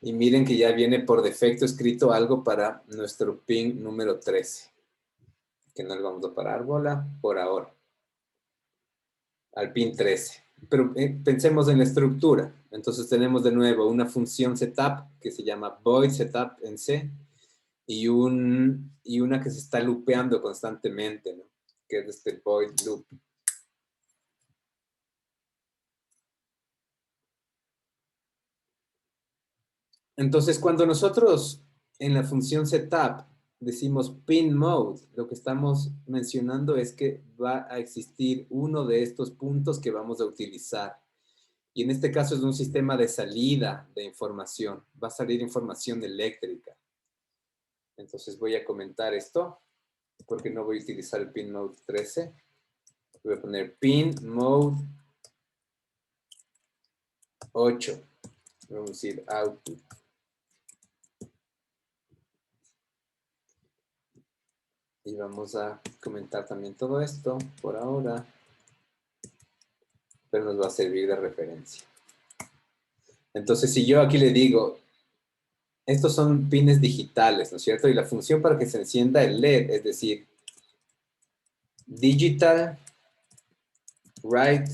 Y miren que ya viene por defecto escrito algo para nuestro pin número 13. Que no le vamos a parar bola por ahora. Al pin 13. Pero pensemos en la estructura. Entonces tenemos de nuevo una función setup que se llama void setup en C y una que se está loopeando constantemente, ¿no? Que es este void loop. Entonces, cuando nosotros en la función setup decimos pin mode, lo que estamos mencionando es que va a existir uno de estos puntos que vamos a utilizar. Y en este caso es un sistema de salida de información. Va a salir información eléctrica. Entonces voy a comentar esto, porque no voy a utilizar el pin mode 13. Voy a poner pin mode 8. Vamos a decir output. Y vamos a comentar también todo esto por ahora, pero nos va a servir de referencia. Entonces, si yo aquí le digo, estos son pines digitales, ¿no es cierto? Y la función para que se encienda el LED, es decir, digital, write,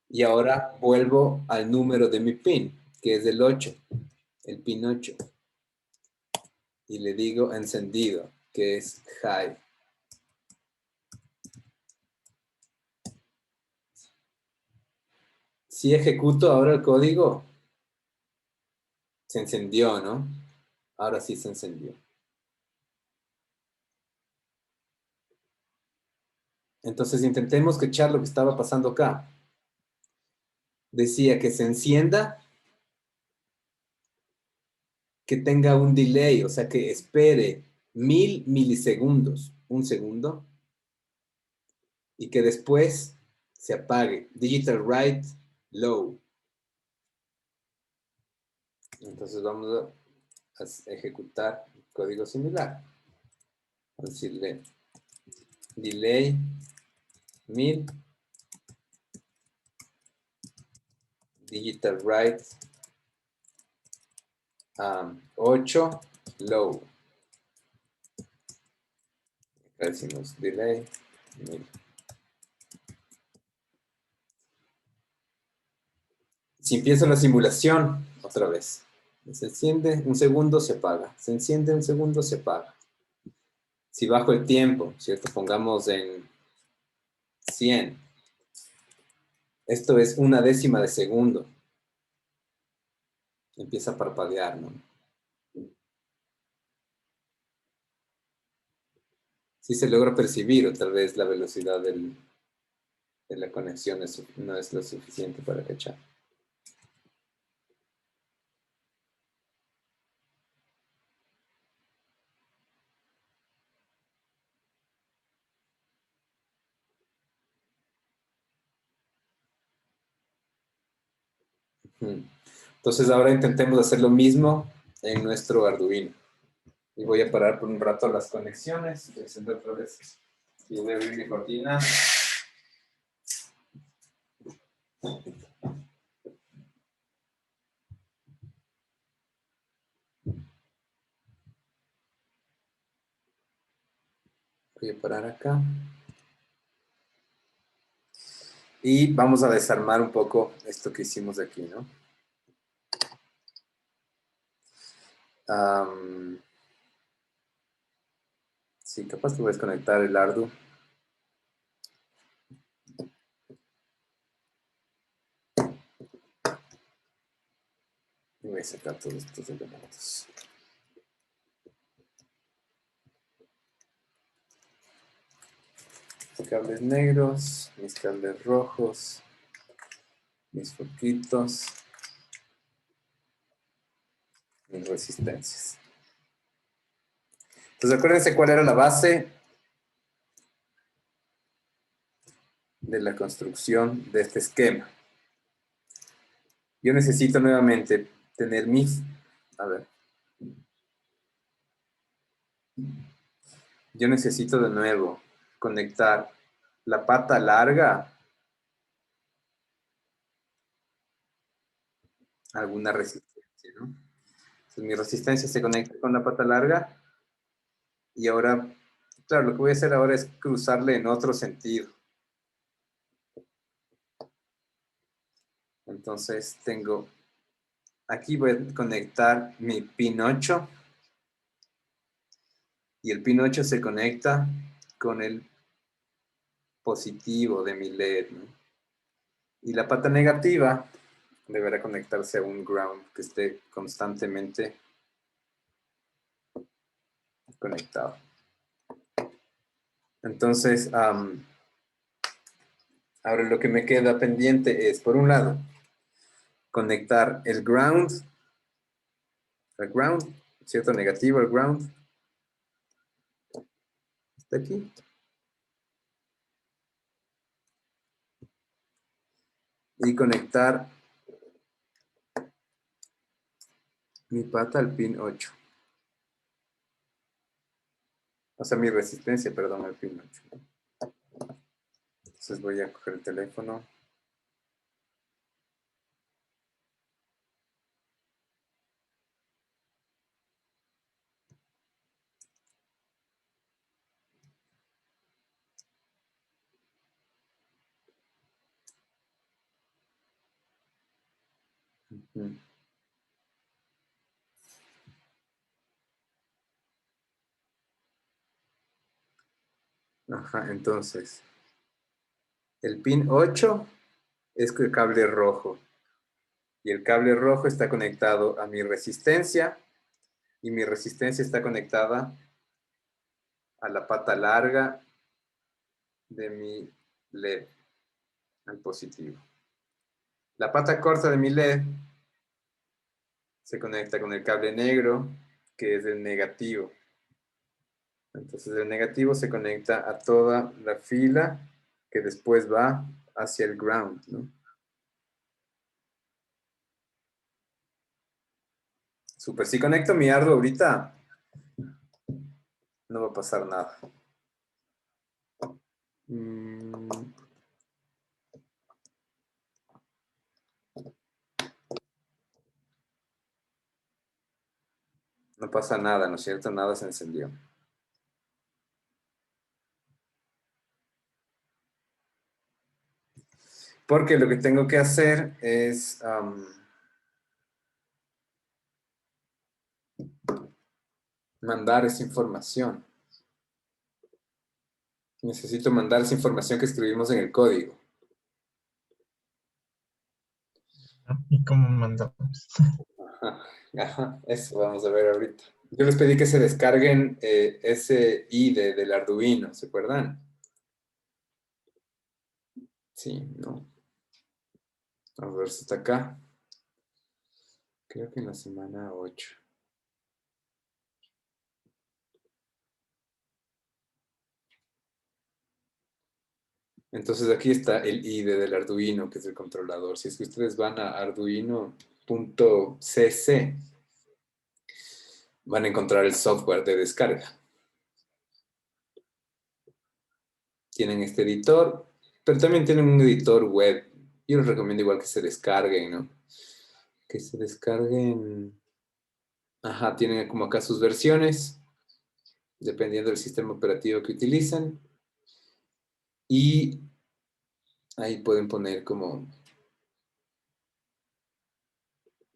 y ahora vuelvo al número de mi pin, que es el 8, el pin 8. Y le digo encendido, que es high. Si ejecuto ahora el código, se encendió, ¿no? Ahora sí se encendió. Entonces intentemos cachar lo que estaba pasando acá. Decía que se encienda, que tenga un delay, o sea que espere 1000 milisegundos, un segundo, y que después se apague. Digital write low. Entonces vamos a ejecutar código similar. Vamos a decirle delay 1000, digital write 8, low. Acá decimos delay 1000. Si empiezo la simulación, otra vez. Se enciende, un segundo se apaga. Se enciende, un segundo se apaga. Si bajo el tiempo, ¿cierto? Pongamos en 100. Esto es 1/10 de segundo. Empieza a parpadear, ¿no? Sí se logra percibir, o tal vez la velocidad de la conexión no es lo suficiente para cachar. Entonces ahora intentemos hacer lo mismo en nuestro Arduino. Y voy a parar por un rato las conexiones. Voy a encender otra vez. Y voy a abrir mi cortina. Voy a parar acá. Y vamos a desarmar un poco esto que hicimos aquí, ¿no? Sí, capaz que voy a desconectar el Ardu. Y voy a sacar todos estos elementos. Mis cables negros, mis cables rojos, mis foquitos, mis resistencias. Entonces acuérdense cuál era la base de la construcción de este esquema. Yo necesito nuevamente tener mis... A ver. Yo necesito de nuevo conectar la pata larga a alguna resistencia, ¿no? Entonces mi resistencia se conecta con la pata larga y ahora, claro, lo que voy a hacer ahora es cruzarle en otro sentido. Entonces tengo, aquí voy a conectar mi pin 8 y el pin 8 se conecta con el positivo de mi LED, ¿no? Y la pata negativa deberá conectarse a un ground que esté constantemente conectado. Entonces, ahora lo que me queda pendiente es, por un lado, conectar el ground, ¿cierto? Negativo al ground. Está aquí. Y conectar mi pata al pin 8. O sea, mi resistencia, perdón, al pin 8. Entonces voy a coger el teléfono. Ajá, entonces, el pin 8 es el cable rojo. Y el cable rojo está conectado a mi resistencia. Y mi resistencia está conectada a la pata larga de mi LED, al positivo. La pata corta de mi LED se conecta con el cable negro, que es el negativo. Entonces el negativo se conecta a toda la fila que después va hacia el ground, ¿no? Súper. Si conecto mi Arduino ahorita, no va a pasar nada. No pasa nada, ¿no es cierto? Nada se encendió. Porque lo que tengo que hacer es mandar esa información. Necesito mandar esa información que escribimos en el código. ¿Y cómo mandamos? Ajá, eso vamos a ver ahorita. Yo les pedí que se descarguen ese IDE del Arduino, ¿se acuerdan? Sí, ¿no? Vamos a ver si está acá. Creo que en la semana 8. Entonces aquí está el IDE del Arduino, que es el controlador. Si es que ustedes van a arduino.cc, van a encontrar el software de descarga. Tienen este editor, pero también tienen un editor web. Yo les recomiendo igual que se descarguen, ¿no? Que se descarguen. Ajá, tienen como acá sus versiones, dependiendo del sistema operativo que utilicen. Y ahí pueden poner como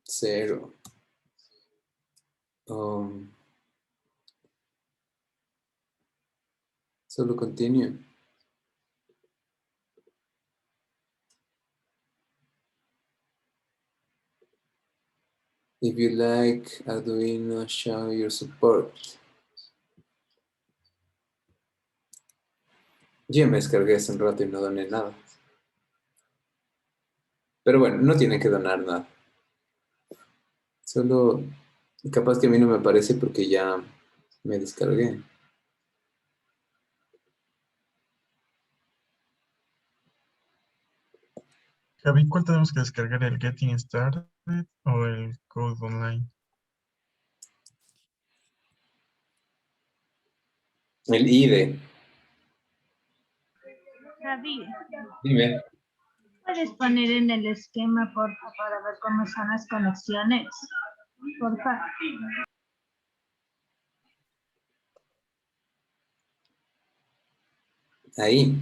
0. Solo continue. If you like Arduino, show your support. Yo me descargué hace un rato y no doné nada. Pero bueno, no tienen que donar nada. Solo, capaz que a mí no me aparece porque ya me descargué. Javi, ¿cuál tenemos que descargar? ¿El Getting Started o el Code Online? El IDE. David, Dime. ¿puedes poner en el esquema, porfa, para ver cómo son las conexiones? Porfa. Ahí.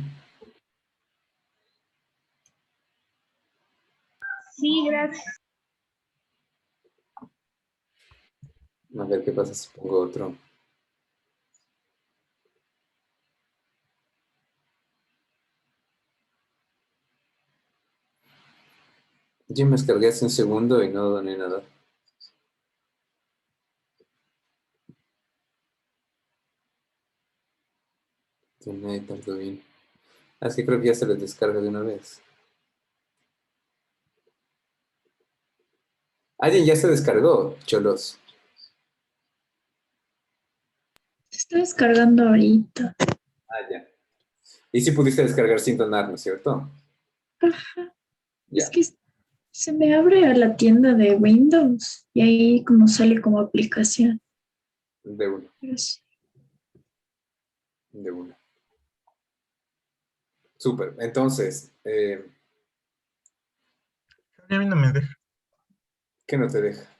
Sí, gracias. A ver qué pasa si pongo otro. Yo me descargué hace un segundo y no doné nada. Donate Arduino. Es que creo que ya se les descarga de una vez. Alguien ya se descargó, cholos. Se está descargando ahorita. Ah, ya. Y si pudiste descargar sin donar, ¿no es cierto? Ajá. Ya. Es que se me abre a la tienda de Windows y ahí como sale como aplicación. De una, Pero sí. de una. Súper. Entonces, Javi, a mí no me deja. ¿qué no te deja?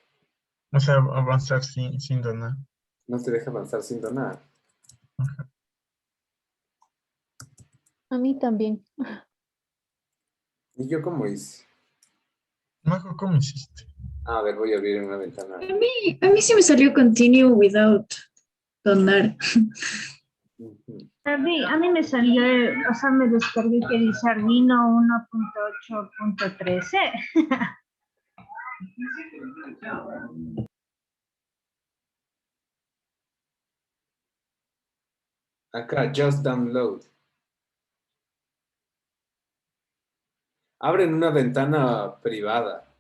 O sea, avanzar sin donar. No te deja avanzar sin donar. A mí también. ¿Y yo cómo hice? Majo, ¿cómo hiciste? A ver, voy a abrir una ventana. A mí sí me salió continue without donar. Ujú. David, a mí me salió, o sea, me descargué que dice Arduino 1.8.13. Acá, just download. Abren una ventana privada.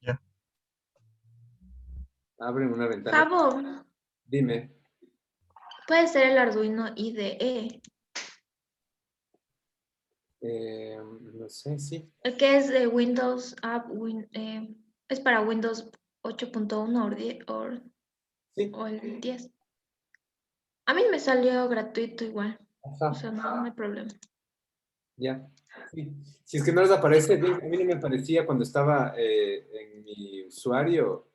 Ya. Abren una ventana. Javo, Dime. puede ser el Arduino IDE, No sé, sí. el que es de Windows App, es para Windows 8.1 Sí. o el 10. A mí me salió gratuito igual. Ajá. O sea, no hay problema. Ya. Sí. Si es que no les aparece, a mí no me aparecía cuando estaba en mi usuario,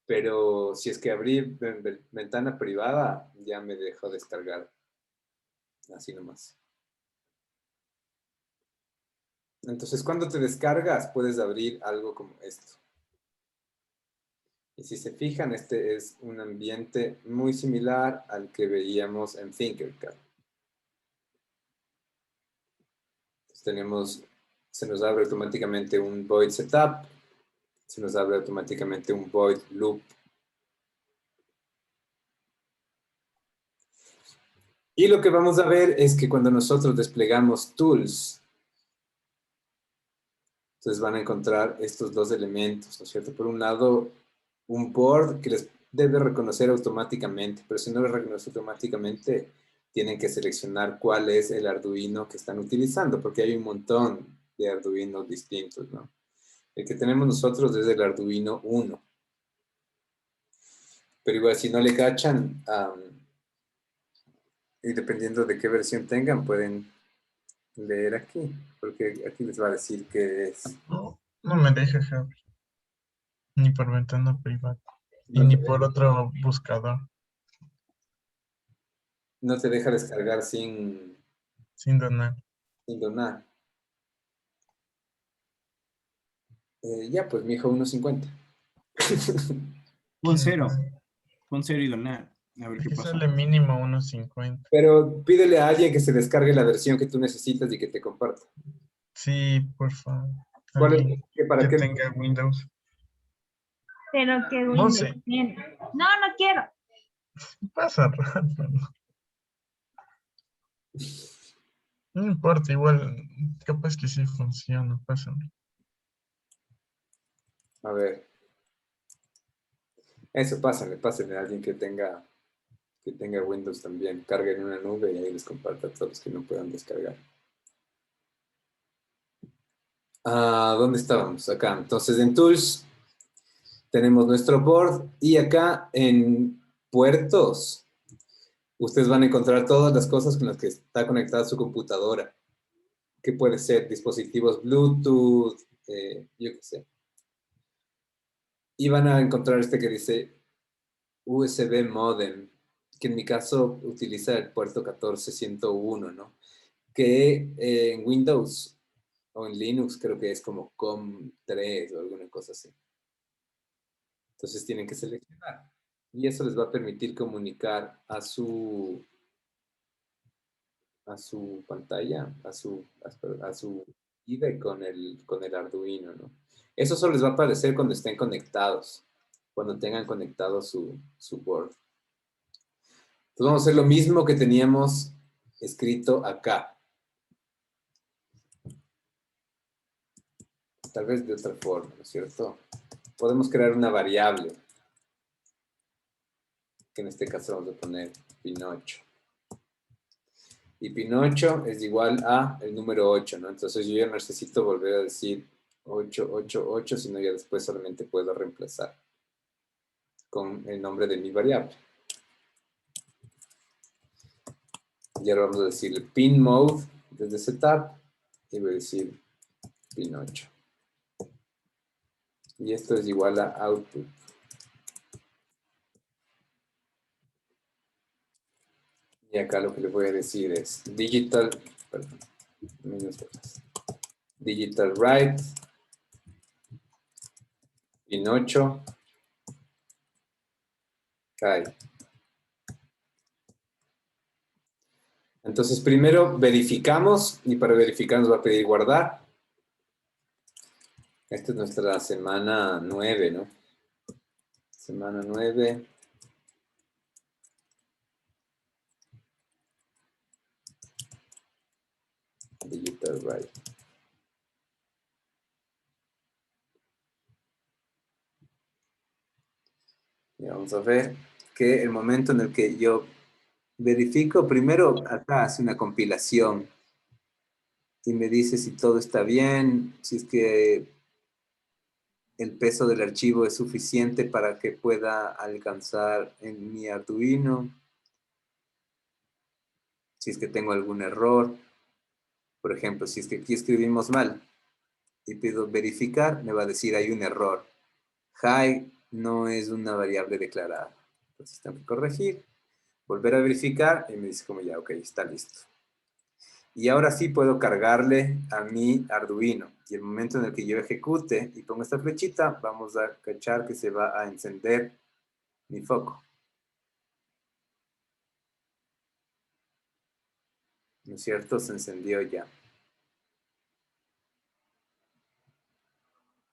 pero si es que abrí ventana privada, ya me dejó descargar. Así nomás. Entonces, cuando te descargas, puedes abrir algo como esto. Y si se fijan, este es un ambiente muy similar al que veíamos en Tinkercad. Entonces se nos abre automáticamente un void setup, se nos abre automáticamente un void loop. Y lo que vamos a ver es que cuando nosotros desplegamos tools, entonces van a encontrar estos dos elementos, ¿no es cierto? Por un lado, un board que les debe reconocer automáticamente, pero si no lo reconoce automáticamente, tienen que seleccionar cuál es el Arduino que están utilizando, porque hay un montón de Arduinos distintos, ¿no? El que tenemos nosotros es el Arduino 1. Pero igual, si no le cachan, y dependiendo de qué versión tengan, pueden leer aquí, porque aquí les va a decir que es... No, no me deja, Javi. Ni por ventana privada. Y No ni te por deja, otro buscador. no te deja descargar sin Sin donar. donar. Ya, pues mi hijo 1.50. Pon cero. Pon cero y donar. A ver qué Aquí pasa. sale mínimo 1.50. Pero pídele a alguien que se descargue la versión que tú necesitas y que te comparta. Sí, por favor. ¿Cuál es? Alguien ¿Para que qué? tenga Windows. Pero que No Windows sé. tiene. No, no quiero. Pasa rato. No importa, igual. Capaz que sí funciona. Pasa. A ver. Eso, pásenle a alguien que tenga Windows también. Carguen una nube y ahí les comparta a todos los que no puedan descargar. ¿Dónde estábamos? Acá. Entonces, en Tools tenemos nuestro board y acá en puertos ustedes van a encontrar todas las cosas con las que está conectada su computadora, que puede ser dispositivos Bluetooth, yo qué sé. Y van a encontrar este que dice USB modem, que en mi caso utiliza el puerto 14101, ¿no? Que en Windows o en Linux creo que es como COM3 o alguna cosa así. Entonces tienen que seleccionar. Y eso les va a permitir comunicar a su pantalla, a su IDE con el Arduino, ¿no? Eso solo les va a aparecer cuando estén conectados, cuando tengan conectado su board. Entonces vamos a hacer lo mismo que teníamos escrito acá. Tal vez de otra forma, ¿no es cierto? Podemos crear una variable, que en este caso vamos a poner Pinocho. Y Pinocho es igual a el número 8, ¿no? Entonces yo ya no necesito volver a decir 888, sino ya después solamente puedo reemplazar con el nombre de mi variable. Y ahora vamos a decir pin mode desde setup y voy a decir Pinocho. Y esto es igual a output. Y acá lo que le voy a decir es digital write Pinocho Kai. Entonces primero verificamos y para verificar nos va a pedir guardar. Esta es nuestra semana 9, ¿no? Semana 9. Digital write. Y vamos a ver que el momento en el que yo verifico, primero acá hace una compilación y me dice si todo está bien, si es que el peso del archivo es suficiente para que pueda alcanzar en mi Arduino. Si es que tengo algún error, por ejemplo, si es que aquí escribimos mal y pido verificar, me va a decir hay un error. High no es una variable declarada. Entonces tengo que corregir, volver a verificar y me dice como ya, ok, está listo. Y ahora sí puedo cargarle a mi Arduino. Y el momento en el que yo ejecute y pongo esta flechita, vamos a cachar que se va a encender mi foco. ¿No es cierto? Se encendió ya.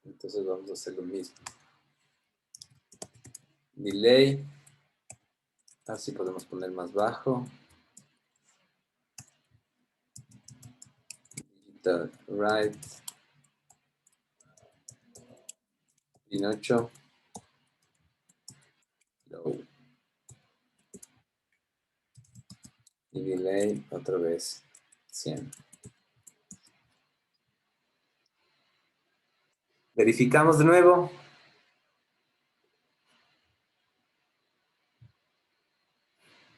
Entonces vamos a hacer lo mismo. Delay. Así podemos poner más bajo. Digital right. Pin 8. Low. Y delay otra vez 100. Verificamos de nuevo.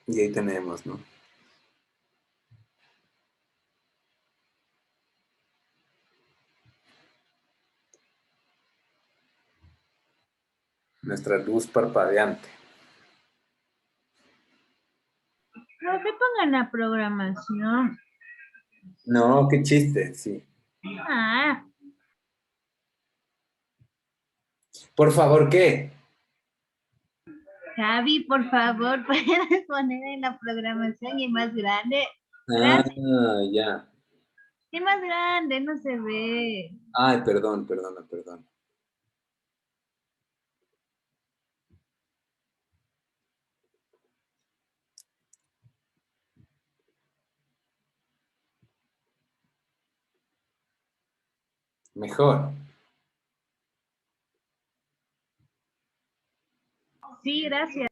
Y ahí tenemos, ¿no? Nuestra luz parpadeante. Profe, pongan la programación. No, qué chiste, sí. Ah, Por favor, ¿qué? Javi, por favor, puedes poner en la programación y más grande. Ah, Gracias. ya. Y más grande, no se ve. Ay, perdón, perdona, perdón. Mejor. Sí, gracias.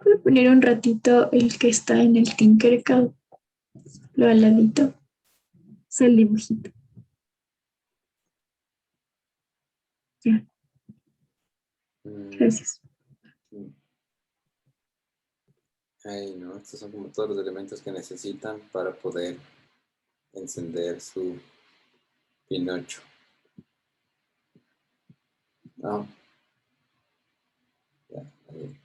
Voy a poner un ratito el que está en el Tinkercad, lo al ladito. Es el dibujito. Ya, gracias. Ay, no, estos son como todos los elementos que necesitan para poder encender su Pinocho. No. Ya, ahí.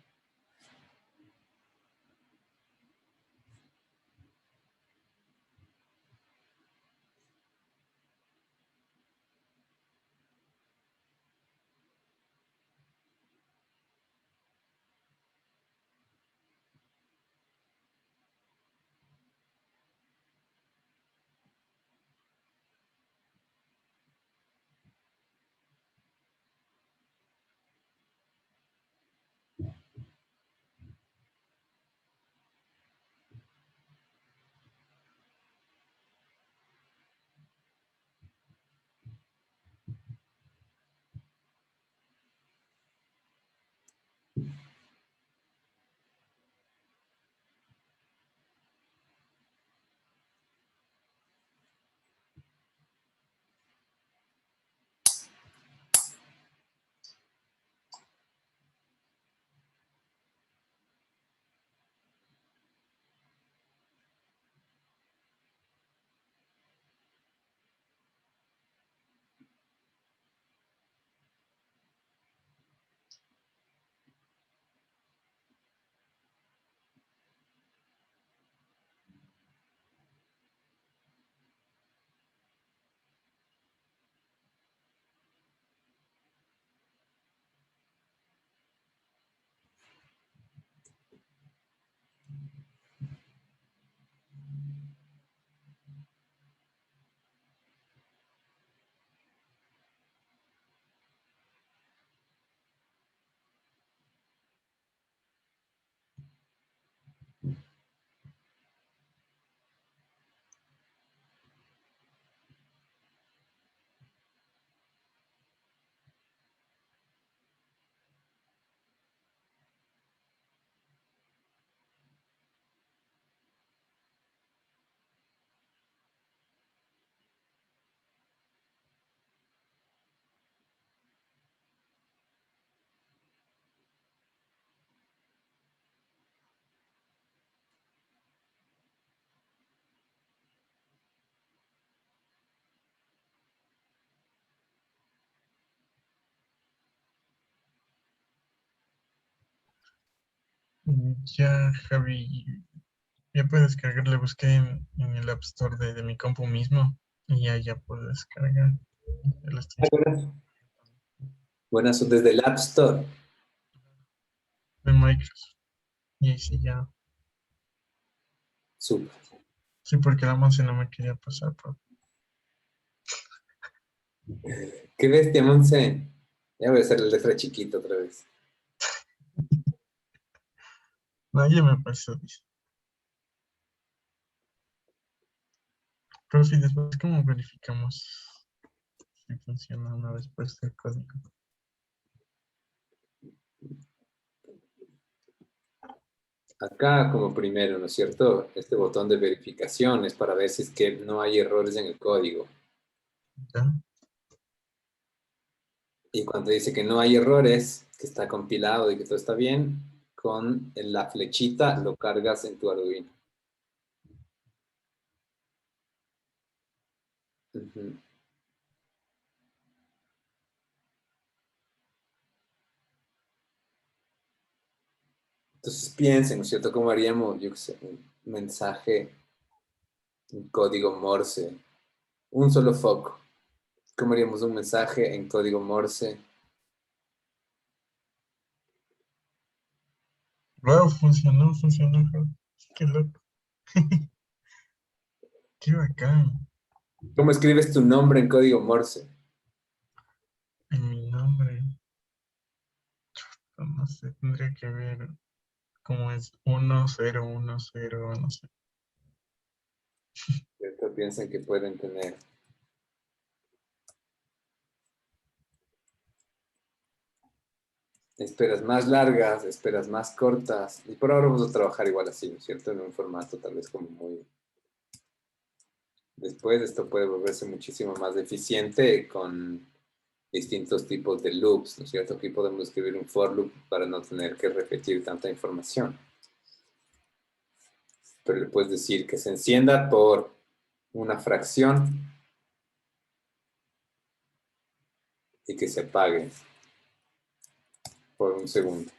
Ya, Javi, ya puedes descargar. Le busqué en el App Store de mi compu mismo y ya puedes descargar. Ya lo estoy Buenas, desde el App Store. de Microsoft. Y ahí sí ya. Súper. Sí, porque la Monse no me quería pasar. ¿Qué bestia, Monse? Ya voy a hacer la letra chiquita otra vez. Nadie me pasó, dice. Pero sí, después, ¿cómo verificamos si funciona una vez puesto el código? Acá como primero, ¿no es cierto? Este botón de verificación es para ver si es que no hay errores en el código. ¿Ya? Y cuando dice que no hay errores, que está compilado y que todo está bien, con la flechita lo cargas en tu Arduino. Ujú. Entonces piensen, ¿no es cierto? ¿Cómo haríamos, yo qué sé, un mensaje, un código Morse? Un solo foco. ¿Cómo haríamos un mensaje en código Morse? Wow, funcionó. Javi. Qué loco. Qué bacán. ¿Cómo escribes tu nombre en código Morse? En mi nombre. No sé, tendría que ver cómo es 1010, no sé. ¿Cierto? Piensan que pueden tener. Esperas más largas, esperas más cortas. Y por ahora vamos a trabajar igual así, ¿no es cierto? En un formato tal vez como muy... Después esto puede volverse muchísimo más eficiente con distintos tipos de loops, ¿no es cierto? Aquí podemos escribir un for loop para no tener que repetir tanta información. Pero le puedes decir que se encienda por una fracción y que se apague por un segundo.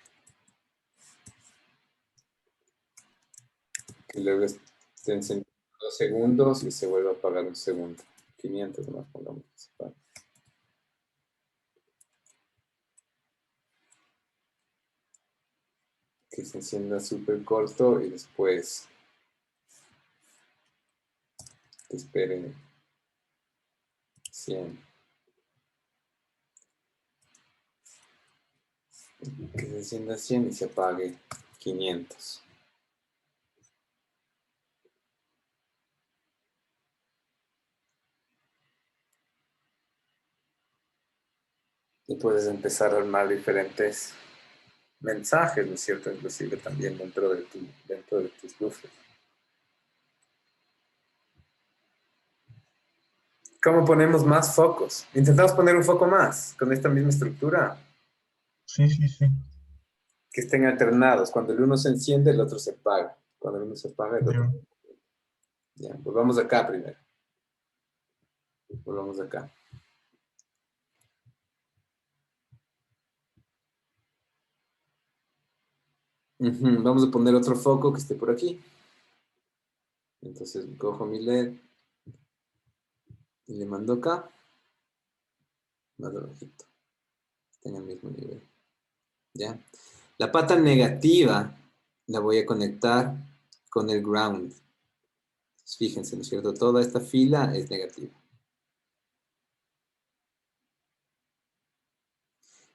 Que luego esté encendido 2 segundos y se vuelva a apagar un segundo. 500 nomás pongamos que se apague. Que se encienda súper corto y después que espere 100. Que se encienda 100 y se apague 500. Y puedes empezar a armar diferentes mensajes, ¿no es cierto? Inclusive también dentro de tus luces. ¿Cómo ponemos más focos? Intentamos poner un foco más con esta misma estructura. Sí. Que estén alternados. Cuando el uno se enciende, el otro se apaga. Cuando el uno se apaga, el otro. Ya, volvamos acá primero. Volvamos acá. Vamos a poner otro foco que esté por aquí. Entonces cojo mi LED y le mando acá. Más abajito. Está en el mismo nivel. ¿Ya? La pata negativa la voy a conectar con el ground. Entonces, fíjense, ¿no es cierto? Toda esta fila es negativa.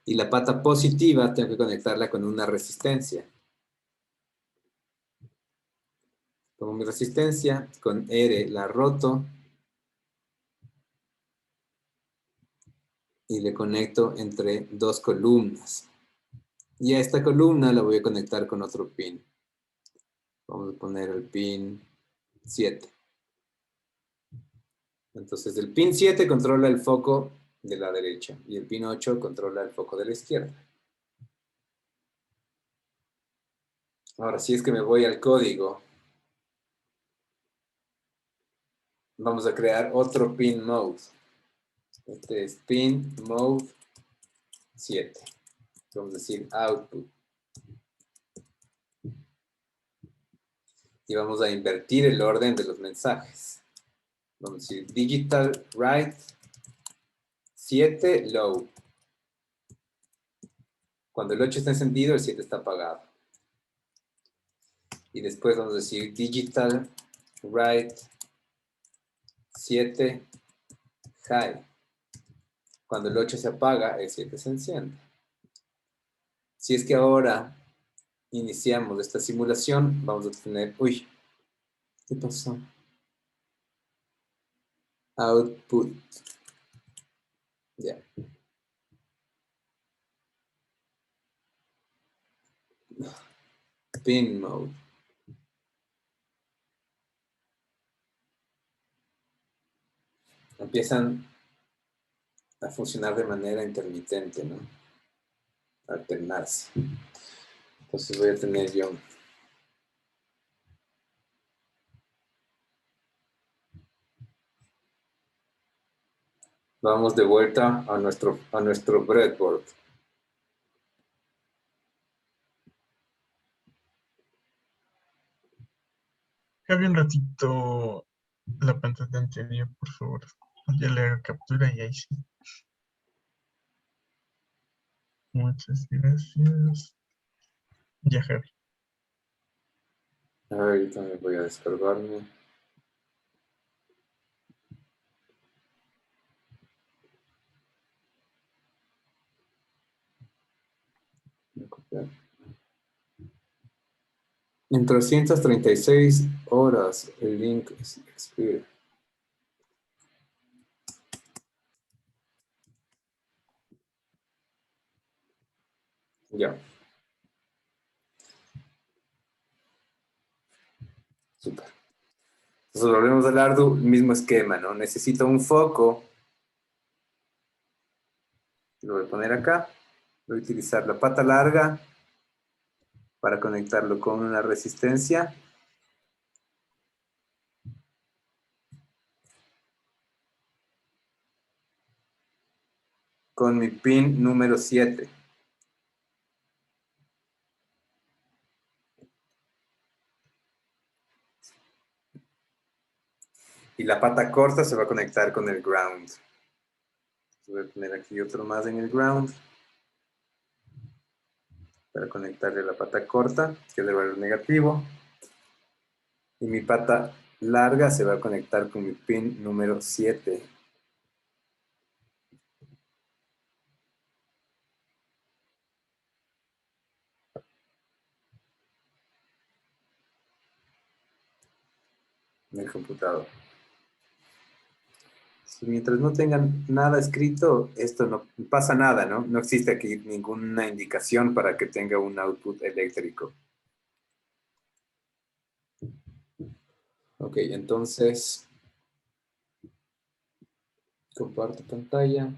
Y la pata positiva tengo que conectarla con una resistencia. Pongo mi resistencia, con R la roto y le conecto entre dos columnas. Y a esta columna la voy a conectar con otro pin. Vamos a poner el pin 7. Entonces el pin 7 controla el foco de la derecha y el pin 8 controla el foco de la izquierda. Ahora, si es que me voy al código, vamos a crear otro pin mode. Este es pin mode 7. Vamos a decir output. y vamos a invertir el orden de los mensajes. Vamos a decir digital write 7 low. Cuando el 8 está encendido, el 7 está apagado. Y después vamos a decir digital write 7 high. Cuando el 8 se apaga, el 7 se enciende. Si es que ahora iniciamos esta simulación, vamos a tener... Uy, ¿qué pasó? Output. Ya. Pin mode. Empiezan a funcionar de manera intermitente, ¿no? Alternarse. Entonces voy a tener yo vamos de vuelta a nuestro breadboard. Javi, un ratito la pantalla anterior, por favor. Ya le hago captura y ahí sí. Muchas gracias. Ya, Javi. Ahorita me voy a descargarme. Voy a copiar. En 336 horas el link expira. Ya. Súper. Entonces volvemos al Ardu, mismo esquema, ¿no? Necesito un foco. Lo voy a poner acá. Voy a utilizar la pata larga para conectarlo con una resistencia. Con mi pin número 7. Y la pata corta se va a conectar con el ground. Voy a poner aquí otro más en el ground. Para conectarle la pata corta, que es el valor negativo. Y mi pata larga se va a conectar con mi pin número 7. En el computador. Si mientras no tengan nada escrito, esto no pasa nada, ¿no? No existe aquí ninguna indicación para que tenga un output eléctrico. Ok, entonces comparto pantalla.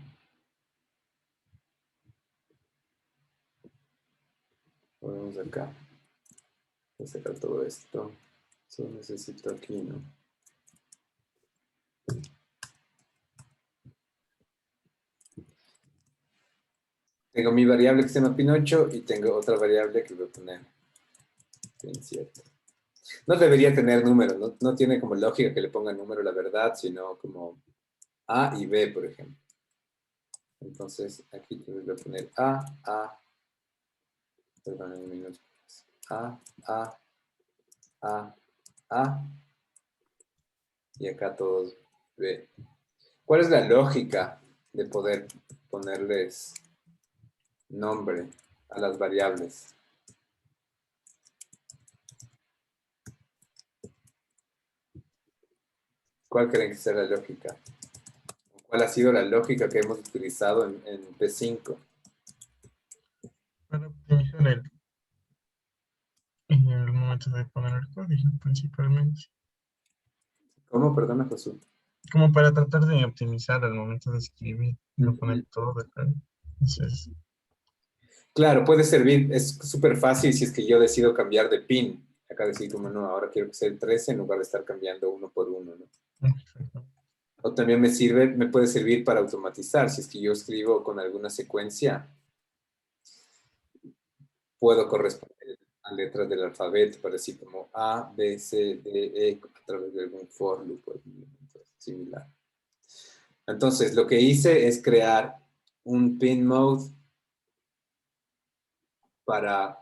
Vamos acá. Voy a sacar todo esto. Solo necesito aquí, ¿no? Tengo mi variable que se llama pin8 y tengo otra variable que voy a poner pin7. No debería tener número, no tiene como lógica que le ponga número la verdad, sino como A y B, por ejemplo. Entonces aquí voy a poner perdón, un minuto. A, y acá todos B. ¿Cuál es la lógica de poder ponerles nombre a las variables? ¿Cuál creen que sea la lógica? ¿Cuál ha sido la lógica que hemos utilizado en P5? Para optimizar en el momento de poner el código, principalmente. ¿Cómo? Perdona, Josué. Como para tratar de optimizar al momento de escribir, no poner todo de acá. Entonces, Claro, puede servir, es súper fácil si es que yo decido cambiar de pin. Acá decir como no, ahora quiero que sea el 13 en lugar de estar cambiando uno por uno, ¿no? exacto. O también me puede servir para automatizar. Si es que yo escribo con alguna secuencia, puedo corresponder letras del alfabeto, para decir como A, B, C, D, E, a través de algún for loop o algún elemento similar. Entonces, lo que hice es crear un pin mode para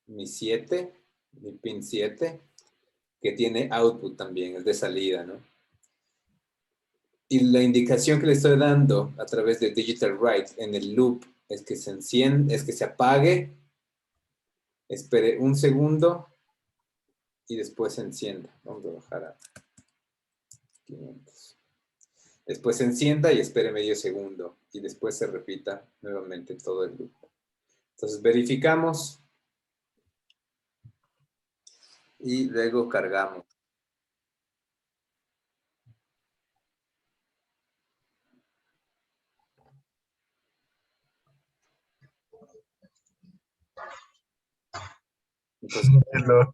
mi pin 7, que tiene output también, es de salida, ¿no? Y la indicación que le estoy dando a través de digital write en el loop es que se enciende, es que se apague, espere un segundo y después se encienda. Vamos a bajar a 500. Después se encienda y espere medio segundo y después se repita nuevamente todo el loop. Entonces verificamos y luego cargamos. Entonces, Qué loco.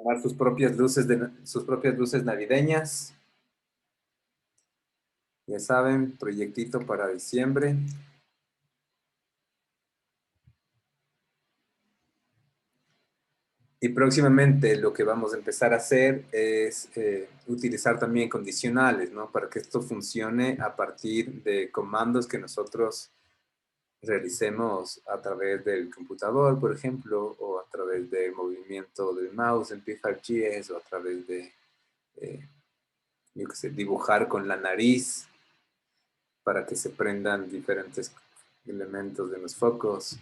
armar sus propias luces navideñas. Ya saben, proyectito para diciembre. Y próximamente lo que vamos a empezar a hacer es utilizar también condicionales, ¿no? Para que esto funcione a partir de comandos que nosotros realicemos a través del computador, por ejemplo, o a través del movimiento del mouse en P5GS, o a través de, yo qué sé, dibujar con la nariz para que se prendan diferentes elementos de los focos.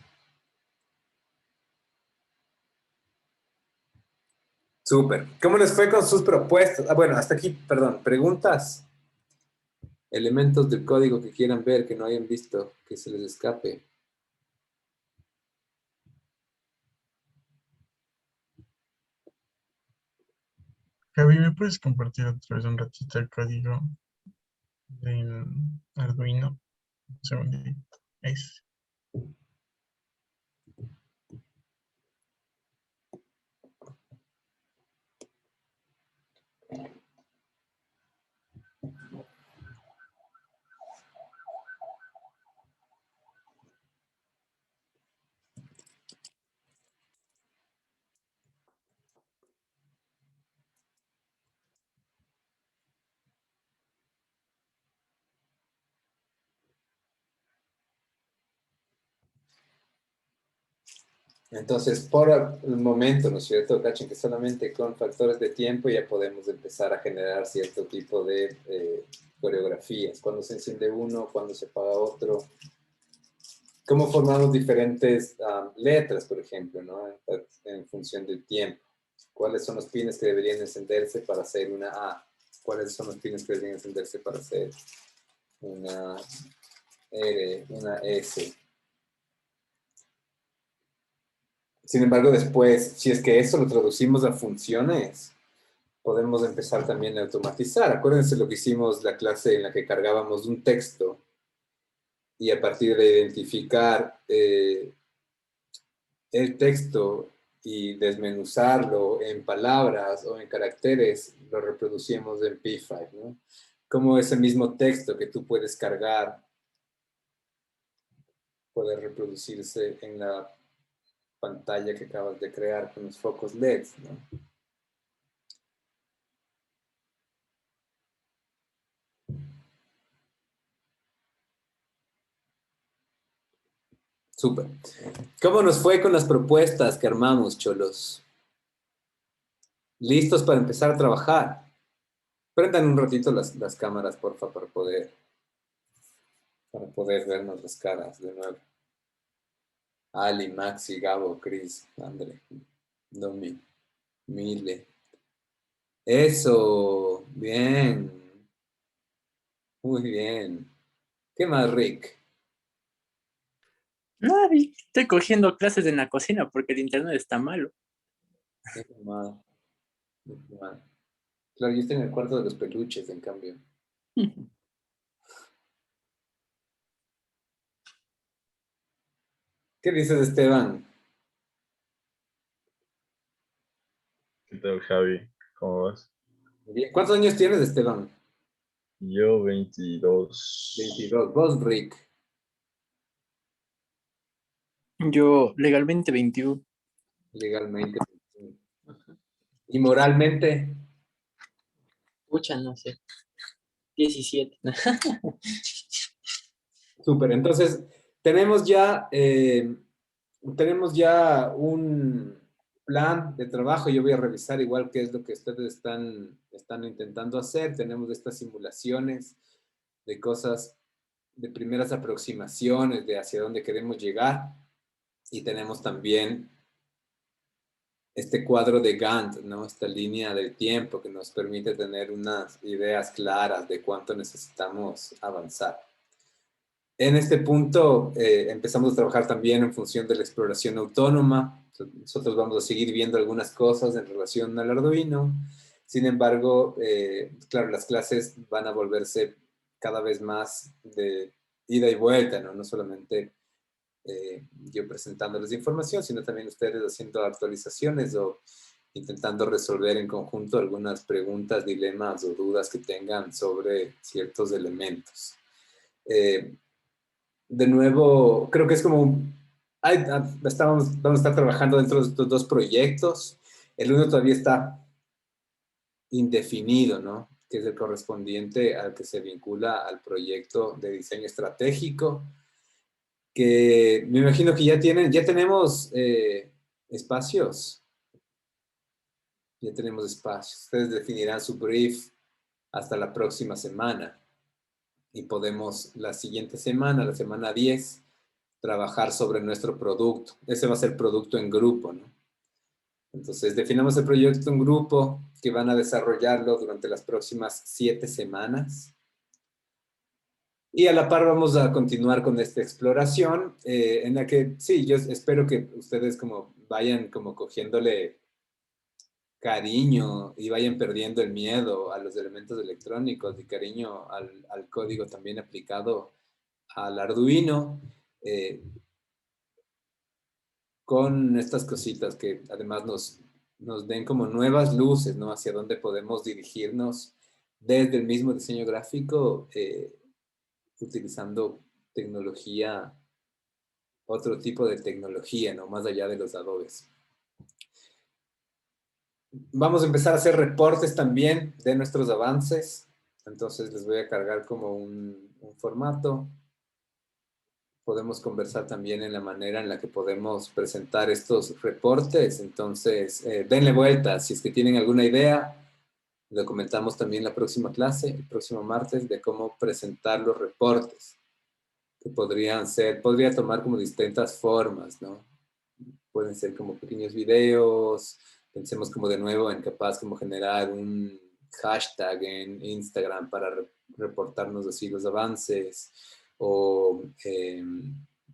Súper. ¿Cómo les fue con sus propuestas? Ah, bueno, hasta aquí, perdón. ¿Preguntas? Elementos del código que quieran ver, que no hayan visto, que se les escape. Javi, ¿me puedes compartir otra vez un ratito el código del Arduino? Un segundito. Ahí sí. Entonces, por el momento, ¿no es cierto? Cachen que solamente con factores de tiempo ya podemos empezar a generar cierto tipo de coreografías. Cuando se enciende uno, cuando se apaga otro. ¿Cómo formamos diferentes letras, por ejemplo, ¿no? En función del tiempo? ¿Cuáles son los pines que deberían encenderse para hacer una A? ¿Cuáles son los pines que deberían encenderse para hacer una R, una S? Sin embargo, después, si es que eso lo traducimos a funciones, podemos empezar también a automatizar. Acuérdense lo que hicimos la clase en la que cargábamos un texto y a partir de identificar el texto y desmenuzarlo en palabras o en caracteres, lo reproducimos en P5, ¿no? Como ese mismo texto que tú puedes cargar puede reproducirse en la pantalla que acabas de crear con los focos LEDs, ¿no? Súper. ¿Cómo nos fue con las propuestas que armamos, cholos? ¿Listos para empezar a trabajar? Prendan un ratito las cámaras, porfa, para poder vernos las caras de nuevo. Ali, Maxi, Gabo, Chris, André, Domi, Mile. Eso, bien. Muy bien. ¿Qué más, Rick? No, estoy cogiendo clases en la cocina porque el internet está malo. Qué mal. Qué mal. Claro, yo estoy en el cuarto de los peluches, en cambio. ¿Qué dices, Esteban? ¿Qué tal, Javi? ¿Cómo vas? Bien. ¿Cuántos años tienes, Esteban? Yo 22. 22. ¿Vos, Rick? Yo legalmente 21. Legalmente. Y moralmente. Pucha, no sé. 17. Súper. Entonces, tenemos ya un plan de trabajo. Yo voy a revisar igual qué es lo que ustedes están intentando hacer. Tenemos estas simulaciones de cosas, de primeras aproximaciones de hacia dónde queremos llegar. Y tenemos también este cuadro de Gantt, ¿no? Esta línea del tiempo que nos permite tener unas ideas claras de cuánto necesitamos avanzar. En este punto empezamos a trabajar también en función de la exploración autónoma. Nosotros vamos a seguir viendo algunas cosas en relación al Arduino. Sin embargo, claro, las clases van a volverse cada vez más de ida y vuelta, ¿no? No solamente yo presentándoles información, sino también ustedes haciendo actualizaciones o intentando resolver en conjunto algunas preguntas, dilemas o dudas que tengan sobre ciertos elementos. De nuevo, creo que es como, vamos a estar trabajando dentro de estos dos proyectos. El uno todavía está indefinido, ¿no? Que es el correspondiente al que se vincula al proyecto de diseño estratégico, que me imagino que ya tenemos espacios. Ya tenemos espacios. Ustedes definirán su brief hasta la próxima semana. Y podemos la siguiente semana, la semana 10, trabajar sobre nuestro producto. Ese va a ser producto en grupo, ¿no? Entonces, definamos el proyecto en grupo que van a desarrollarlo durante las próximas 7 semanas. Y a la par vamos a continuar con esta exploración en la que, sí, yo espero que ustedes como vayan como cogiéndole cariño y vayan perdiendo el miedo a los elementos electrónicos y cariño al código también aplicado al Arduino. Con estas cositas que además nos den como nuevas luces, ¿no? Hacia dónde podemos dirigirnos desde el mismo diseño gráfico, utilizando tecnología, otro tipo de tecnología, ¿no? Más allá de los adobes. Vamos a empezar a hacer reportes también de nuestros avances. Entonces les voy a cargar como un formato. Podemos conversar también en la manera en la que podemos presentar estos reportes. Entonces, denle vuelta. Si es que tienen alguna idea, lo comentamos también la próxima clase, el próximo martes, de cómo presentar los reportes, que podría tomar como distintas formas, ¿no? Pueden ser como pequeños videos, pensemos como de nuevo en capaz como generar un hashtag en Instagram para reportarnos así los avances, o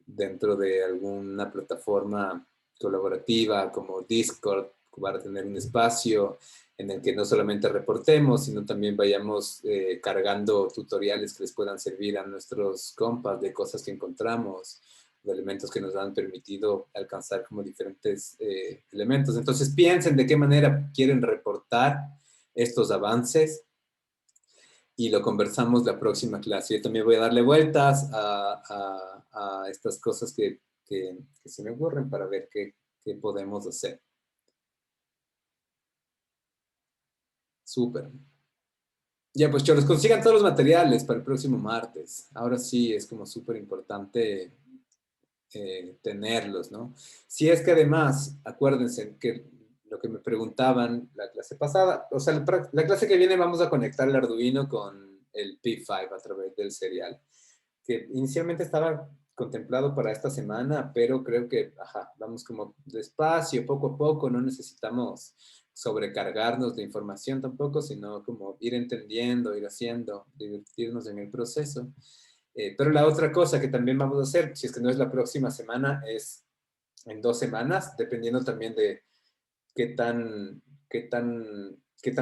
dentro de alguna plataforma colaborativa como Discord, para tener un espacio en el que no solamente reportemos, sino también vayamos cargando tutoriales que les puedan servir a nuestros compas de cosas que encontramos, de elementos que nos han permitido alcanzar como diferentes elementos. Entonces piensen de qué manera quieren reportar estos avances y lo conversamos la próxima clase. Yo también voy a darle vueltas a estas cosas que se me ocurren para ver qué podemos hacer. Súper. Ya, pues choros, consigan todos los materiales para el próximo martes. Ahora sí es como súper importante tenerlos, ¿no? Si es que además, acuérdense que lo que me preguntaban la clase pasada, o sea, la clase que viene vamos a conectar el Arduino con el P5 a través del serial, que inicialmente estaba contemplado para esta semana, pero creo que, vamos como despacio, poco a poco, no necesitamos sobrecargarnos de información tampoco, sino como ir entendiendo, ir haciendo, divertirnos en el proceso. Pero la otra cosa que también vamos a hacer, si es que no es la próxima semana, es en 2 semanas, dependiendo también de qué tan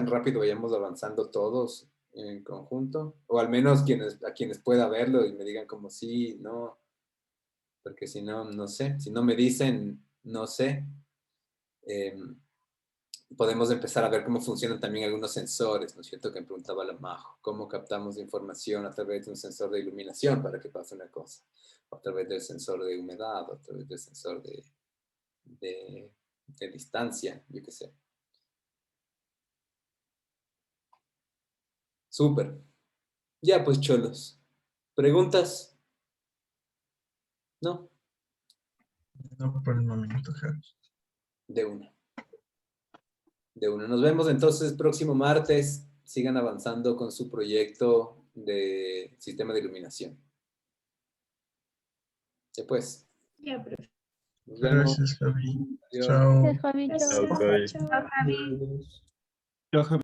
rápido vayamos avanzando todos en conjunto, o al menos a quienes pueda verlo y me digan como sí, no, porque si no, no sé, si no me dicen, no sé, podemos empezar a ver cómo funcionan también algunos sensores, ¿no es cierto? Que me preguntaba la Majo, cómo captamos información a través de un sensor de iluminación para que pase una cosa, o a través del sensor de humedad, o a través del sensor de de distancia, yo qué sé. Súper. Ya pues, cholos. ¿Preguntas? ¿No? No por el momento, Javi. De una. De una. Nos vemos entonces próximo martes. Sigan avanzando con su proyecto de sistema de iluminación. Ya pues. Ya, profe. Nos vemos. Gracias, Javi. Adiós. Chao. Javi, Chao, Javi. Chao, Javi. Chao, Javi.